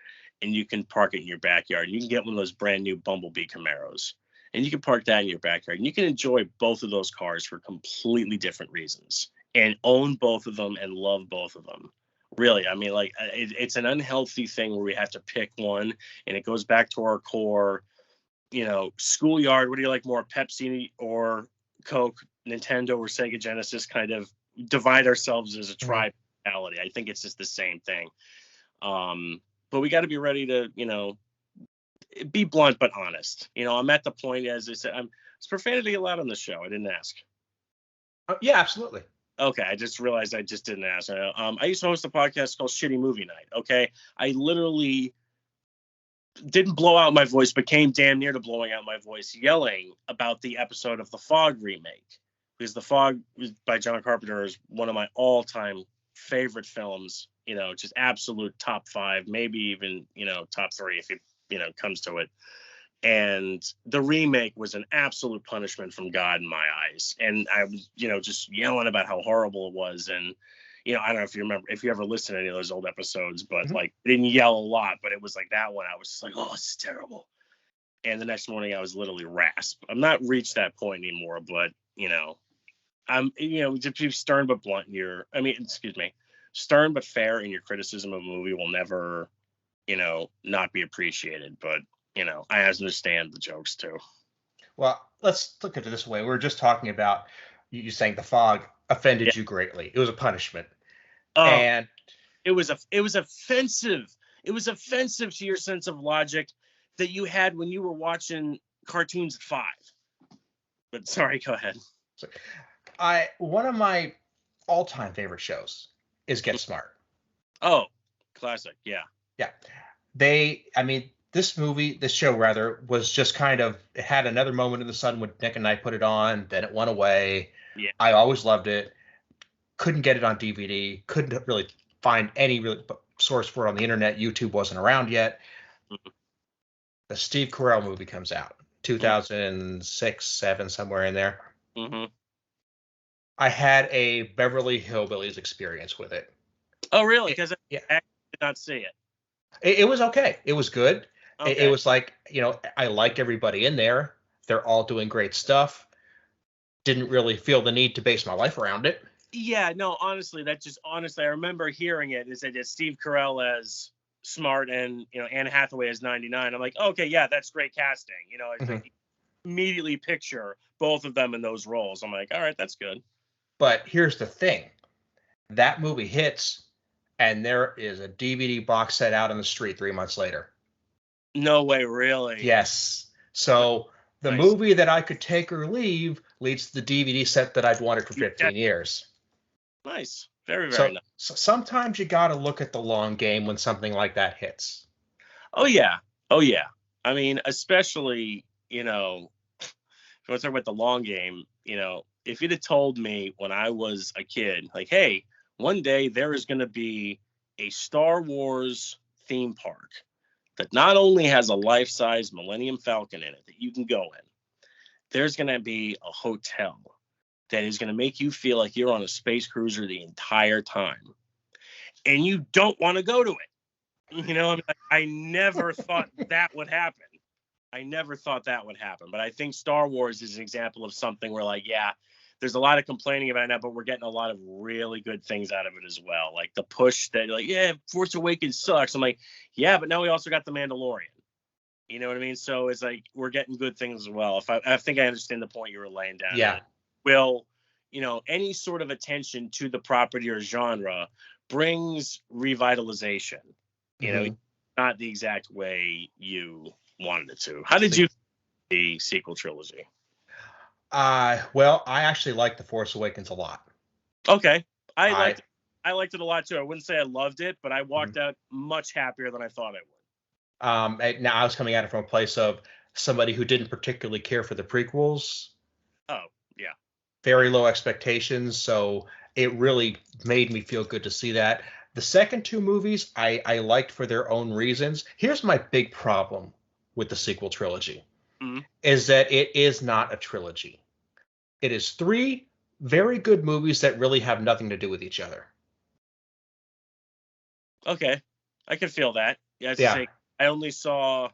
S3: and you can park it in your backyard. You can get one of those brand new Bumblebee Camaros and you can park that in your backyard. And you can enjoy both of those cars for completely different reasons and own both of them and love both of them. Really, it's an unhealthy thing where we have to pick one, and it goes back to our core, schoolyard. What do you like more, Pepsi or Coke, Nintendo or Sega Genesis? Kind of divide ourselves as a tribe mentality. I think it's just the same thing. But we got to be ready to, be blunt but honest. I'm at the point, as I said, is profanity allowed on the show? I didn't ask.
S2: Yeah, absolutely.
S3: Okay, I just realized I just didn't ask. I used to host a podcast called Shitty Movie Night. Okay, I literally didn't blow out my voice, but came damn near to blowing out my voice, yelling about the episode of The Fog remake, because The Fog by John Carpenter is one of my all-time favorite films. Just absolute top 5, maybe even top 3 if it comes to it. And the remake was an absolute punishment from God in my eyes. And I was, just yelling about how horrible it was. And, I don't know if you remember, if you ever listened to any of those old episodes, but like, I didn't yell a lot, but it was like that one. I was just like, oh, it's terrible. And the next morning I was literally rasped. I'm not reached that point anymore, but, I'm, to be stern but blunt stern but fair in your criticism of a movie will never, not be appreciated. But, I understand the jokes too.
S2: Well, let's look at it this way. We were just talking about you saying The Fog offended you greatly. It was a punishment. And
S3: it was offensive. It was offensive to your sense of logic that you had when you were watching cartoons at 5. But sorry, go ahead.
S2: One of my all-time favorite shows is Get Smart.
S3: Oh, classic. Yeah.
S2: Yeah. This show was just kind of, it had another moment in the sun when Nick and I put it on, then it went away.
S3: Yeah.
S2: I always loved it. Couldn't get it on DVD. Couldn't really find any real source for it on the internet. YouTube wasn't around yet. Mm-hmm. The Steve Carell movie comes out, 2006, 7, somewhere in there.
S3: Mm-hmm.
S2: I had a Beverly Hillbillies experience with it.
S3: Oh, really? Because I did not see it.
S2: It was okay. It was good.
S3: Okay.
S2: It was like, I like everybody in there. They're all doing great stuff. Didn't really feel the need to base my life around it.
S3: Yeah, no, honestly, I remember hearing it. Is that it's Steve Carell as Smart and Anne Hathaway as 99. I'm like, okay, yeah, that's great casting. It's
S2: Mhm.
S3: like immediately picture both of them in those roles. I'm like, all right, that's good.
S2: But here's the thing. That movie hits, and there is a DVD box set out on the street 3 months later.
S3: No way, really.
S2: Yes. So the
S3: Nice.
S2: movie that I could take or leave leads to the DVD set that I've wanted for
S3: Yeah,
S2: 15 years.
S3: nice. Very, very
S2: So,
S3: nice.
S2: so sometimes you got to look at the long game when something like that hits.
S3: Oh yeah. Oh yeah. I mean, especially, if you want to talk about the long game, if you'd have told me when I was a kid, like, hey, one day there is going to be a Star Wars theme park that not only has a life-size Millennium Falcon in it that you can go in, there's going to be a hotel that is going to make you feel like you're on a space cruiser the entire time, and you don't want to go to it. I never thought that would happen. But I think Star Wars is an example of something where, like, yeah, there's a lot of complaining about that, but we're getting a lot of really good things out of it as well. Like the push that, like, yeah, Force Awakens sucks. I'm like, yeah, but now we also got The Mandalorian. You know what I mean? So it's like we're getting good things as well. I think I understand the point you were laying down.
S2: Yeah.
S3: Will, any sort of attention to the property or genre brings revitalization.
S2: Mhm.
S3: Not the exact way you wanted it to. How did you the sequel trilogy?
S2: Well, I actually like The Force Awakens a lot.
S3: Okay, I
S2: I
S3: liked it a lot too. I wouldn't say I loved it, but I walked
S2: Mhm.
S3: out much happier than I thought I would.
S2: Now I was coming at it from a place of somebody who didn't particularly care for the prequels.
S3: Oh yeah.
S2: Very low expectations, so it really made me feel good to see that. The second two movies I liked for their own reasons. Here's my big problem with the sequel trilogy
S3: Mhm.
S2: is that it is not a trilogy. It is three very good movies that really have nothing to do with each other.
S3: Okay, I can feel that. Yeah, as I
S2: Yeah.
S3: say, I only saw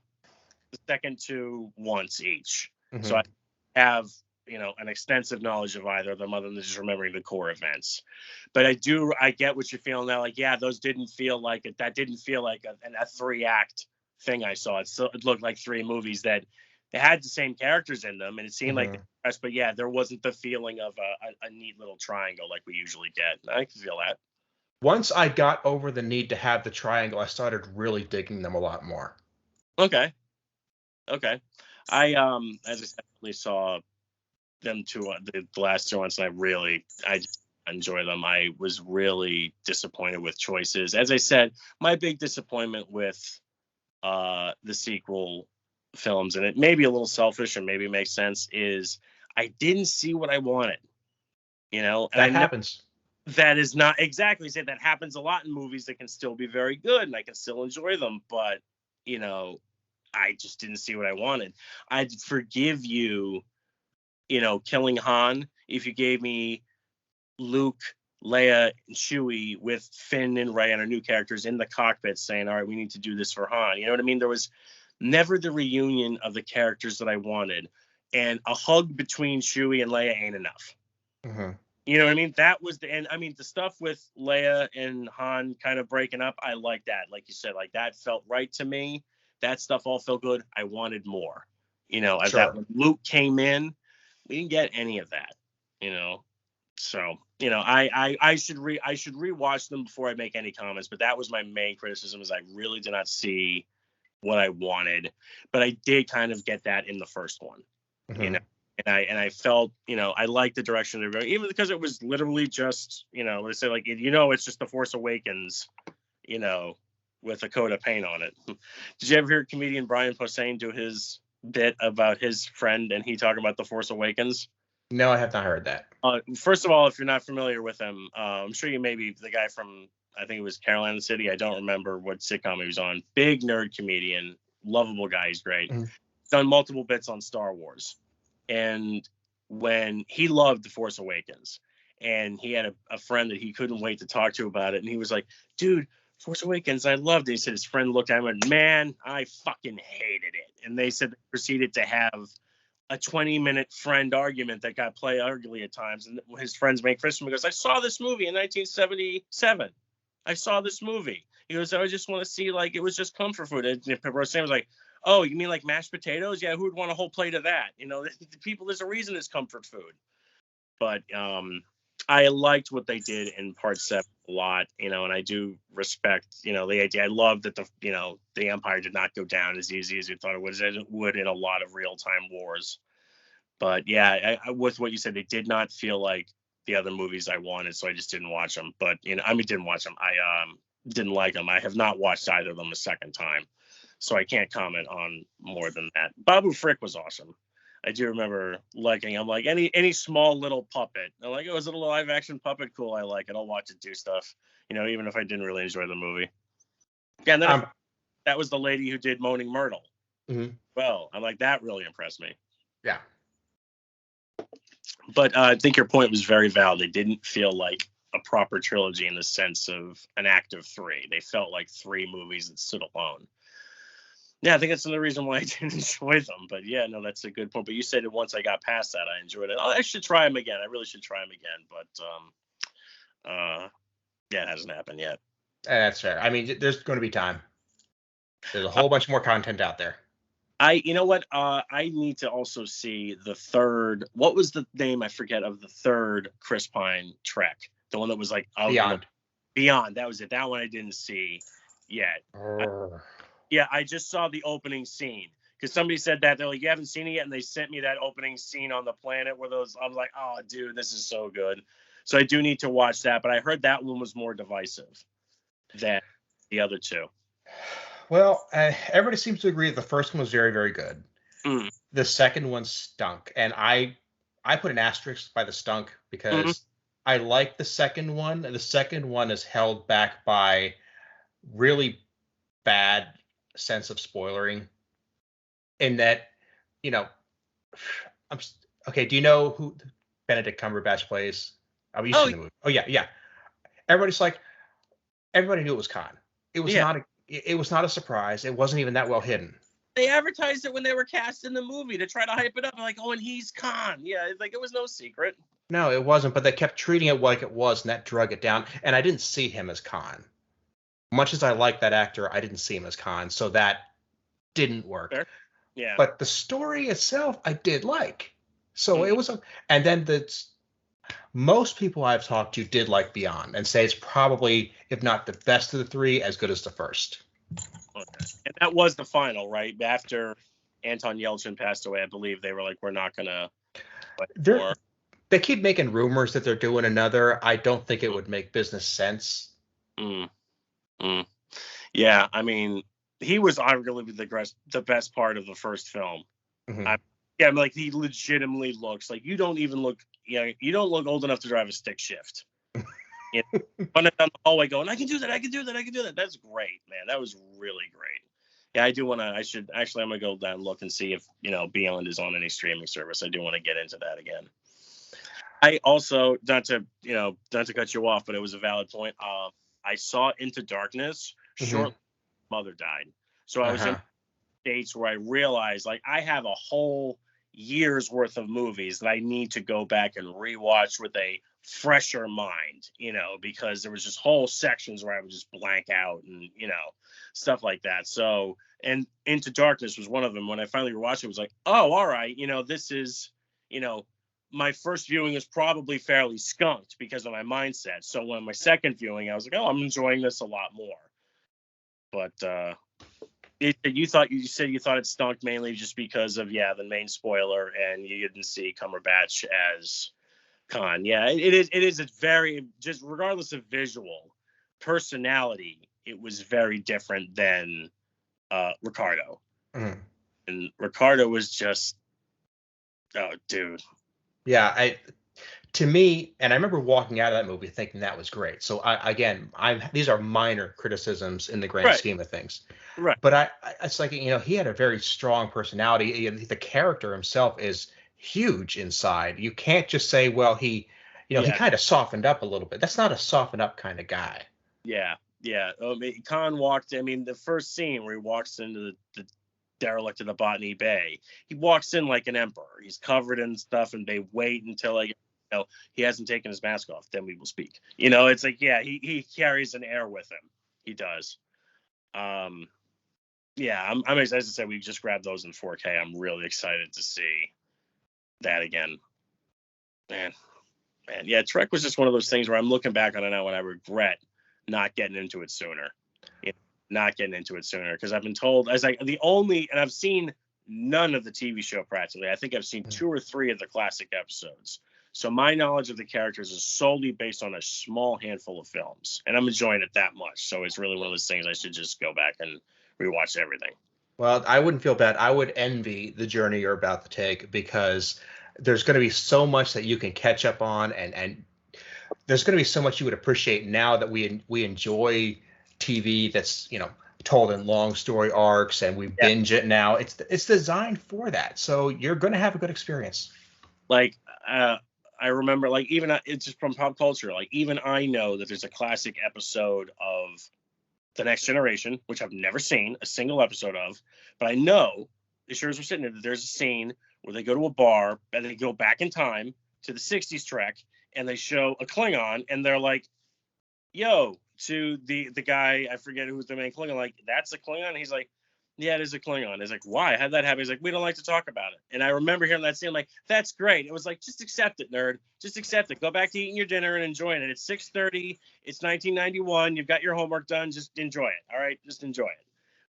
S3: the second two once each, so
S2: Hmm.
S3: I have an extensive knowledge of either of them other than just remembering the core events. But I get what you're feeling now. Like, yeah, those didn't feel like it. That didn't feel like a 3-act thing I saw. It looked like three movies that they had the same characters in them, and it seemed like
S2: Hmm.
S3: but yeah, there wasn't the feeling of a neat little triangle like we usually get. I can feel that.
S2: Once I got over the need to have the triangle, I started really digging them a lot more.
S3: Okay. Okay. I as I said, I saw them two the last two ones, and I just enjoy them. I was really disappointed with choices. As I said, my big disappointment with the sequel films, and it may be a little selfish and maybe makes sense, is I didn't see what I wanted. And I
S2: That
S3: know
S2: happens.
S3: that is not exactly say that happens a lot in movies that can still be very good and I can still enjoy them, but I just didn't see what I wanted. I'd forgive you, killing Han if you gave me Luke, Leia, and Chewie with Finn and Rey and our new characters in the cockpit saying, all right, we need to do this for Han. You know what I mean? There was never the reunion of the characters that I wanted. And a hug between Chewie and Leia ain't enough.
S2: Hmm.
S3: You know what I mean? That was the stuff with Leia and Han kind of breaking up. I like that. Like you said, like that felt right to me. That stuff all felt good. I wanted more. As that
S2: Sure.
S3: when Luke came in, we didn't get any of that. You know, so I should rewatch them before I make any comments. But that was my main criticism: is I really did not see what I wanted, but I did kind of get that in the first one. You
S2: Hmm.
S3: know, and I felt I liked the direction they were going, even because it was literally just let's say like it's just the Force Awakens, you know, with a coat of paint on it. Did you ever hear comedian Brian Posehn do his bit about his friend and he talking about the Force Awakens?
S2: No, I have not heard that.
S3: First of all, if you're not familiar with him, I'm sure you may be the guy from, I think it was Carolina City. I don't remember what sitcom he was on. Big nerd comedian, lovable guy. He's great.
S2: Mhm.
S3: Done multiple bits on Star Wars. And when he loved The Force Awakens, and he had a friend that he couldn't wait to talk to about it, and he was like, dude, Force Awakens, I loved it. He said his friend looked at him and went, man, I fucking hated it. And they said they proceeded to have a 20-minute friend argument that got play ugly at times, and his friends make fun of him. He goes, "I saw this movie in 1977. I saw this movie." He goes, "I just want to see, like, it was just comfort food." And Sam was like, "Oh, you mean like mashed potatoes? Yeah, who would want a whole plate of that? You know, the people. There's a reason it's comfort food." But I liked what they did in Part 7 a lot, you know, and I do respect, you know, the idea. I love that the Empire did not go down as easy as you thought it would, as it would in a lot of real-time wars. But yeah, with what you said, they did not feel like the other movies I wanted, so I just didn't watch them. But didn't watch them. I didn't like them. I have not watched either of them a second time, so I can't comment on more than that. Babu Frick was awesome. I do remember liking. I'm like any small little puppet. I'm like, oh, is it a live action puppet? Cool, I like it. I'll watch it do stuff. You know, even if I didn't really enjoy the movie. Yeah, and then that was the lady who did Moaning Myrtle.
S2: Mm-hmm.
S3: Well, I'm like, that really impressed me.
S2: Yeah.
S3: But I think your point was very valid. They didn't feel like a proper trilogy in the sense of an act of 3. They felt like 3 movies that stood alone. Yeah, I think that's another reason why I didn't enjoy them. But yeah, no, that's a good point. But you said that once I got past that, I enjoyed it. I should try them again. I really should try them again. But yeah, it hasn't happened yet.
S2: That's fair. I mean, there's going to be time. There's a whole bunch more content out there.
S3: You know what? I need to also see the third. What was the name? I forget of the third Chris Pine Trek. The one that was like
S2: Beyond.
S3: Beyond. That was it. That one I didn't see yet. Yeah, I just saw the opening scene because somebody said that they're like, you haven't seen it yet, and they sent me that opening scene on the planet where those. I'm like, oh, dude, this is so good. So I do need to watch that, but I heard that one was more divisive than the other two.
S2: Well, everybody seems to agree that the first one was very, very good.
S3: Mm.
S2: The second one stunk, and I put an asterisk by the stunk because I like the second one. The second one is held back by really bad sense of spoilering in that, you know, okay, do you know who Benedict Cumberbatch plays? Oh, you've seen the movie. Oh, yeah. Everybody knew it was Khan. It was not a surprise. It wasn't even that well hidden.
S3: They advertised it when they were cast in the movie to try to hype it up. Like, oh, and he's Khan. Yeah, like it was no secret.
S2: No, it wasn't, but they kept treating it like it was, and that drug it down. And I didn't see him as Khan. Much as I like that actor, I didn't see him as Khan, so that didn't work.
S3: Sure. Yeah.
S2: But the story itself, I did like. So it was, and then most people I've talked to did like Beyond and say it's probably, if not the best of the 3, as good as the first.
S3: Okay. And that was the final, right? After Anton Yelchin passed away, I believe they were like, we're not gonna.
S2: They keep making rumors that they're doing another. I don't think it would make business sense.
S3: Yeah, I mean, he was arguably the best part of the first film. I'm like, he legitimately looks like you don't look old enough to drive a stick shift. Running down the hallway going, I can do that. That's great, man. That was really great. Yeah, I do want to. I'm gonna go down and look and see if Beyond is on any streaming service. I do want to get into that again. I also not to cut you off, but it was a valid point. I saw Into Darkness shortly after my mother died, so I was in states where I realized like I have a whole year's worth of movies that I need to go back and rewatch with a fresher mind, because there was just whole sections where I would just blank out and stuff like that. So, and Into Darkness was one of them. When I finally rewatched it, was like, oh, all right, this is, my first viewing is probably fairly skunked because of my mindset. So when my second viewing, I was like, oh, I'm enjoying this a lot more. But you said you thought it stunk mainly just because of the main spoiler, and you didn't see Cumberbatch as Khan. Yeah, it is a very, just regardless of visual personality, it was very different than Ricardo. And Ricardo was just, oh, dude.
S2: Yeah, to me, and I remember walking out of that movie thinking that was great. So these are minor criticisms in the grand scheme of things.
S3: Right.
S2: But it's like, he had a very strong personality. The character himself is huge inside. You can't just say, well, he kind of softened up a little bit. That's not a soften up kind of guy.
S3: Yeah. Khan walked. I mean, the first scene where he walks into derelict of the Botany Bay. He walks in like an emperor. He's covered in stuff, and they wait until like, he hasn't taken his mask off. Then we will speak. It's like, yeah, he carries an air with him. He does. Yeah, I'm as I said, we just grabbed those in 4K. I'm really excited to see that again. Man, yeah, Trek was just one of those things where I'm looking back on it now and I regret not getting into it sooner. Because I've been told, and I've seen none of the TV show practically. I think I've seen 2 or 3 of the classic episodes. So my knowledge of the characters is solely based on a small handful of films, and I'm enjoying it that much. So it's really one of those things I should just go back and rewatch everything.
S2: Well, I wouldn't feel bad. I would envy the journey you're about to take, because there's going to be so much that you can catch up on, and there's going to be so much you would appreciate now that we enjoy TV that's, told in long story arcs, and we binge it now. It's designed for that. So you're going to have a good experience.
S3: Like, I remember, like, even it's just from pop culture. Like, even I know that there's a classic episode of The Next Generation, which I've never seen a single episode of, but I know, as sure as we're sitting there, that there's a scene where they go to a bar and they go back in time to the 60s Trek, and they show a Klingon, and they're like, yo, to the guy, I forget who's the main Klingon, like, that's a Klingon? And he's like, yeah, it is a Klingon. He's like, why? How'd that happen? He's like, we don't like to talk about it. And I remember hearing that scene, like, that's great. It was like, just accept it, nerd. Just accept it. Go back to eating your dinner and enjoying it. It's 6:30. It's 1991. You've got your homework done. Just enjoy it. All right? Just enjoy it.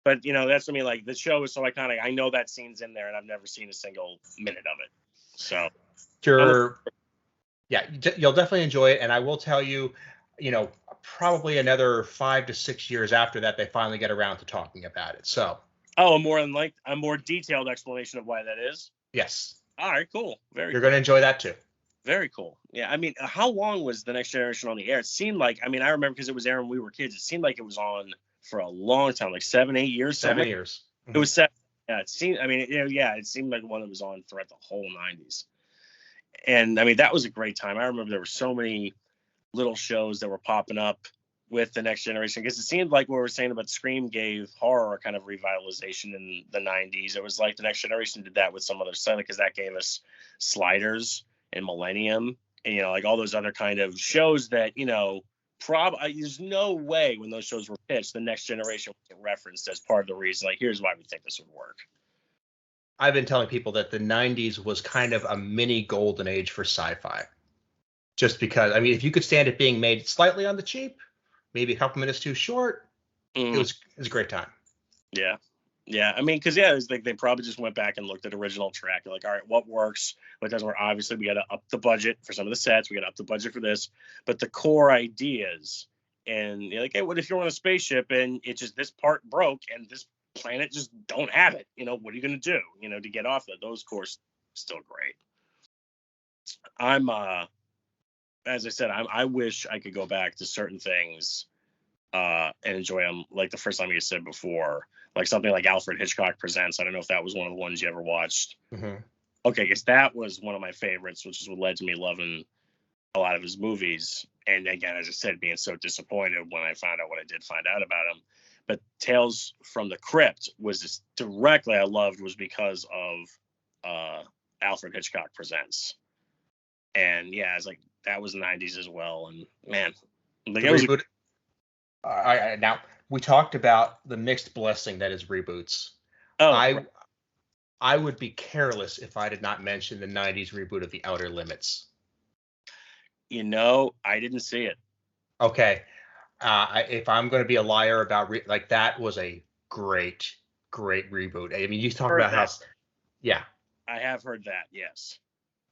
S3: But, that's what I mean. Like, the show is so iconic. I know that scene's in there, and I've never seen a single minute of it. So.
S2: You'll definitely enjoy it. And I will tell you, probably another 5 to 6 years after that, they finally get around to talking about it. So.
S3: Oh, a more detailed explanation of why that is?
S2: Yes.
S3: All right, cool.
S2: You're going to enjoy that too.
S3: Very cool. Yeah, I mean, how long was The Next Generation on the air? It seemed like, I remember because it was airing when we were kids, it seemed like it was on for a long time, like 7, 8 years.
S2: 7 years.
S3: Mm-hmm. It was 7. Yeah, it seemed, it seemed like one that was on throughout the whole 90s. And, that was a great time. I remember there were so many little shows that were popping up with The Next Generation, because it seemed like what we were saying about Scream gave horror a kind of revitalization in the 90s. It was like The Next Generation did that with some other stuff, because that gave us Sliders and Millennium and, like all those other kind of shows that, there's no way when those shows were pitched, The Next Generation was referenced as part of the reason, like, here's why we think this would work.
S2: I've been telling people that the 90s was kind of a mini golden age for sci-fi. Just because, if you could stand it being made slightly on the cheap, maybe a couple minutes too short, it was a great time.
S3: Yeah. Because it was like they probably just went back and looked at original Trek. They're like, all right, what works, what doesn't work? Obviously, we got to up the budget for some of the sets. We got to up the budget for this. But the core ideas, and you're like, hey, what if you're on a spaceship and it just, this part broke and this planet just don't have it? What are you going to do, to get off that? Those cores still great. As I said, I wish I could go back to certain things and enjoy them, like the first time you said before, like something like Alfred Hitchcock Presents. I don't know if that was one of the ones you ever watched.
S2: Mm-hmm.
S3: Okay, because that was one of my favorites, which is what led to me loving a lot of his movies. And again, as I said, being so disappointed when I found out what I did find out about him. But Tales from the Crypt was just directly I loved was because of Alfred Hitchcock Presents. And yeah, it's like that was 90s as well. And man, like it was
S2: now we talked about the mixed blessing that is reboots.
S3: Oh,
S2: I would be careless if I did not mention the 90s reboot of The Outer Limits.
S3: I didn't see it.
S2: Okay. If I'm going to be a liar about that was a great reboot. You talk about how, yeah.
S3: I have heard that. Yes.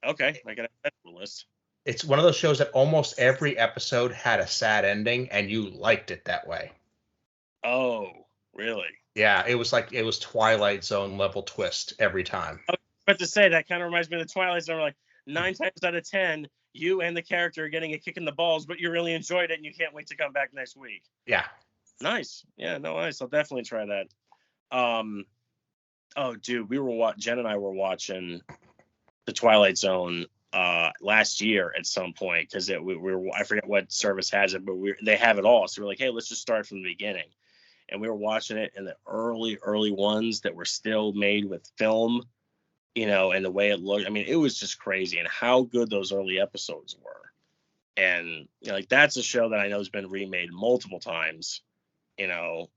S3: Okay, I got to add to the list.
S2: It's one of those shows that almost every episode had a sad ending, and you liked it that way.
S3: Oh, really?
S2: Yeah, it was Twilight Zone level twist every time.
S3: I was about to say that kind of reminds me of the Twilight Zone. Like 9 times out of 10, you and the character are getting a kick in the balls, but you really enjoyed it, and you can't wait to come back next week.
S2: Yeah.
S3: Nice. Yeah, no, nice. I'll definitely try that. Oh, dude, Jen and I were watching the Twilight Zone last year at some point because I forget what service has it, but they have it all. So we're like, hey, let's just start from the beginning. and we were watching it in the early ones that were still made with film, and the way it looked. I mean, it was just crazy, and how good those early episodes were. And like, that's a show that I know has been remade multiple times, and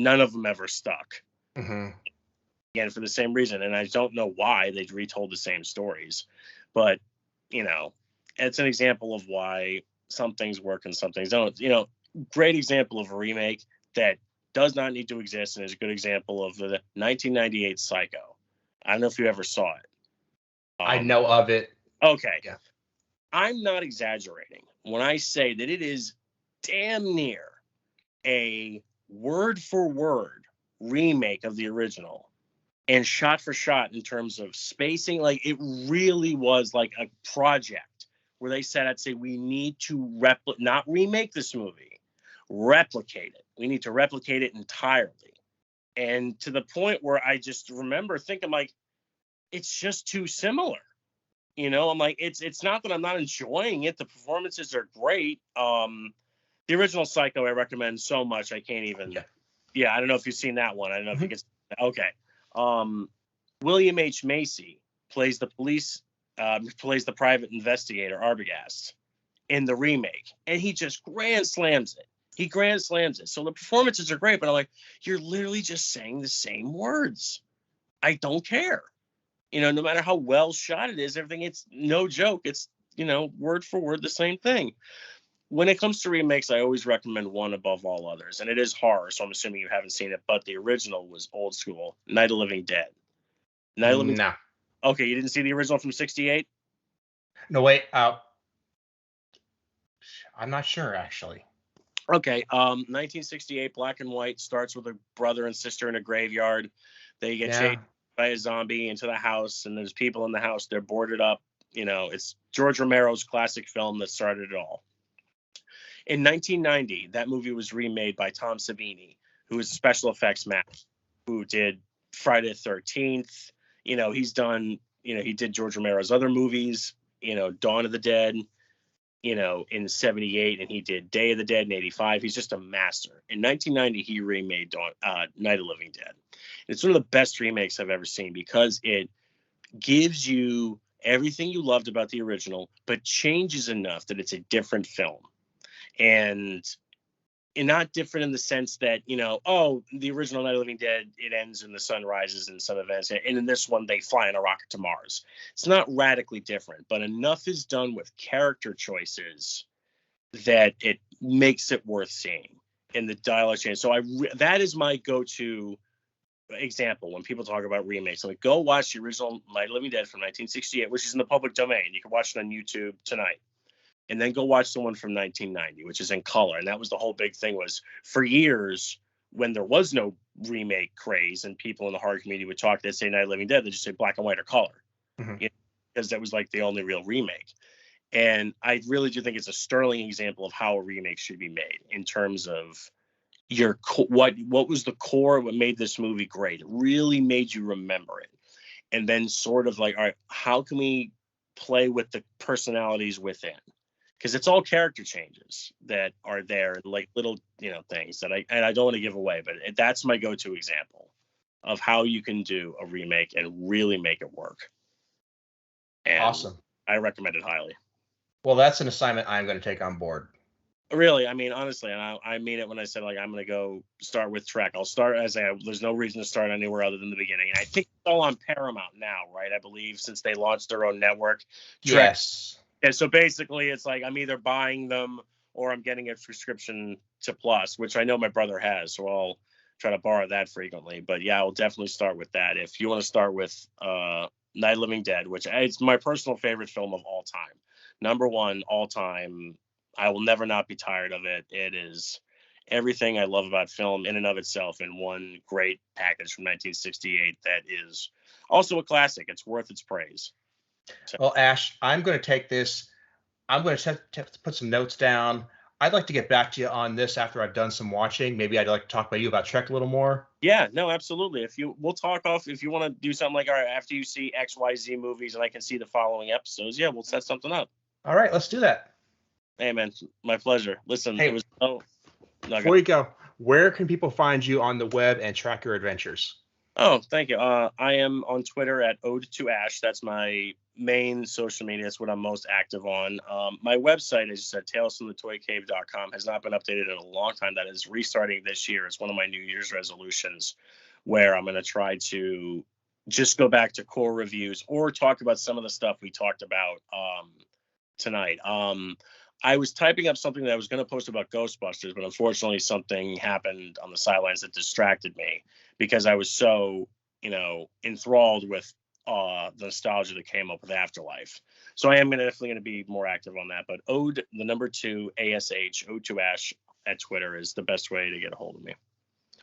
S3: none of them ever stuck.
S2: Mm-hmm.
S3: Again, for the same reason, and I don't know why they retold the same stories, but it's an example of why some things work and some things don't. Great example of a remake that does not need to exist, and is a good example of the 1998 Psycho. I don't know if you ever saw it.
S2: I know of it.
S3: Okay.
S2: Yeah.
S3: I'm not exaggerating when I say that it is damn near a word for word remake of the original, and shot for shot in terms of spacing. Like, it really was like a project where they said, I'd say, we need to not remake this movie, replicate it. We need to replicate it entirely. And to the point where I just remember thinking, like, it's just too similar. I'm like, it's not that I'm not enjoying it. The performances are great. The original Psycho I recommend so much. I can't even. Yeah, I don't know if you've seen that one. I don't know if you can. Okay. William H. Macy plays the private investigator Arbogast in the remake, and he just grand slams it. So the performances are great, but I'm like, you're literally just saying the same words. I don't care. No matter how well shot it is, everything, it's no joke. It's, word for word the same thing. When it comes to remakes, I always recommend one above all others, and it is horror, so I'm assuming you haven't seen it, but the original was old school, Night of the Living Dead.
S2: No.
S3: Okay, you didn't see the original from 1968?
S2: No, wait. I'm not sure, actually.
S3: Okay, 1968, black and white, starts with a brother and sister in a graveyard. They get chased by a zombie into the house, and there's people in the house. They're boarded up. It's George Romero's classic film that started it all. In 1990, that movie was remade by Tom Savini, who is a special effects master, who did Friday the 13th. He's done, he did George Romero's other movies, Dawn of the Dead, in 78, and he did Day of the Dead in 85. He's just a master. In 1990, he remade Night of the Living Dead. It's one of the best remakes I've ever seen, because it gives you everything you loved about the original, but changes enough that it's a different film. And not different in the sense that, the original Night of the Living Dead, it ends and the sun rises in some events. And in this one, they fly in a rocket to Mars. It's not radically different, but enough is done with character choices that it makes it worth seeing. And the dialogue change. So that is my go-to example when people talk about remakes. I'm like, go watch the original Night of the Living Dead from 1968, which is in the public domain. You can watch it on YouTube tonight. And then go watch the one from 1990, which is in color. And that was the whole big thing, was for years when there was no remake craze and people in the horror community would talk, they'd say Night of the Living Dead, they'd just say black and white or color.
S2: Mm-hmm.
S3: Because that was like the only real remake. And I really do think it's a sterling example of how a remake should be made in terms of what was the core, what made this movie great. It really made you remember it. And then sort of like, all right, how can we play with the personalities within? Because it's all character changes that are there, and like little, things that I don't want to give away, but that's my go-to example of how you can do a remake and really make it work. And
S2: awesome.
S3: I recommend it highly.
S2: Well, that's an assignment I'm going to take on board.
S3: Really, I mean, honestly, and I mean it when I said, like, I'm going to go start with Trek. I'll start there's no reason to start anywhere other than the beginning. And I think it's all on Paramount now, right? I believe, since they launched their own network. Trek.
S2: Yes.
S3: And so basically it's like I'm either buying them or I'm getting a subscription to Plus, which I know my brother has, so I'll try to borrow that frequently. But yeah, I'll definitely start with that. If you want to start with Night of the Living Dead, which it's my personal favorite film of all time. Number one, all time. I will never not be tired of it. It is everything I love about film in and of itself in one great package from 1968 that is also a classic. It's worth its praise. So.
S2: Well, Ash, I'm going to take this. I'm going to put some notes down. I'd like to get back to you on this after I've done some watching. Maybe I'd like to talk about you about Trek a little more.
S3: Yeah, no, absolutely. We'll talk off if you want to do something like, all right, after you see XYZ movies and I can see the following episodes. Yeah, we'll set something up.
S2: All right, let's do that.
S3: Hey, man, my pleasure. Listen,
S2: hey,
S3: it was
S2: before you go, Where can people find you on the web and track your adventures?
S3: Oh, thank you. I am on Twitter at Ode to Ash. That's my main social media. That's what I'm most active on. My website, as you said, talesfromthetoycave.com, has not been updated in a long time. That is restarting this year. It's one of my New Year's resolutions where I'm going to try to just go back to core reviews or talk about some of the stuff we talked about tonight. I was typing up something that I was going to post about Ghostbusters, but unfortunately something happened on the sidelines that distracted me because I was so, enthralled with the nostalgia that came up with Afterlife. So I am definitely going to be more active on that. But Ode, the number 2, ASH, Ode to Ash at Twitter is the best way to get a hold of me.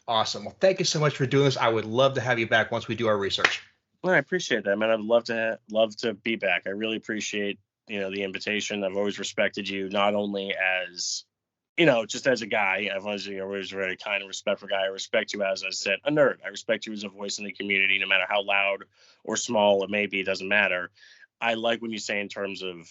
S2: Awesome. Well, thank you so much for doing this. I would love to have you back once we do our research.
S3: Well, I appreciate that, man. I'd love to be back. I really appreciate the invitation. I've always respected you, not only as just as a guy. I've always a very kind and respectful guy. I respect you as I said, a nerd. I respect you as a voice in the community, no matter how loud or small it may be. It doesn't matter. I like when you say in terms of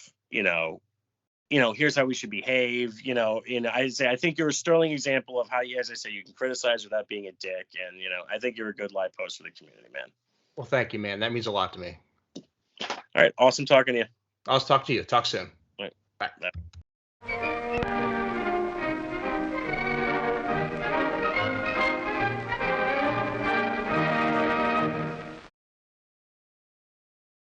S3: here's how we should behave. I think you're a sterling example of how, as I say, you can criticize without being a dick. And I think you're a good light post for the community, man.
S2: Well, thank you, man. That means a lot to me.
S3: All right, awesome talking to you.
S2: I'll talk to you. Talk soon.
S3: All right. Bye.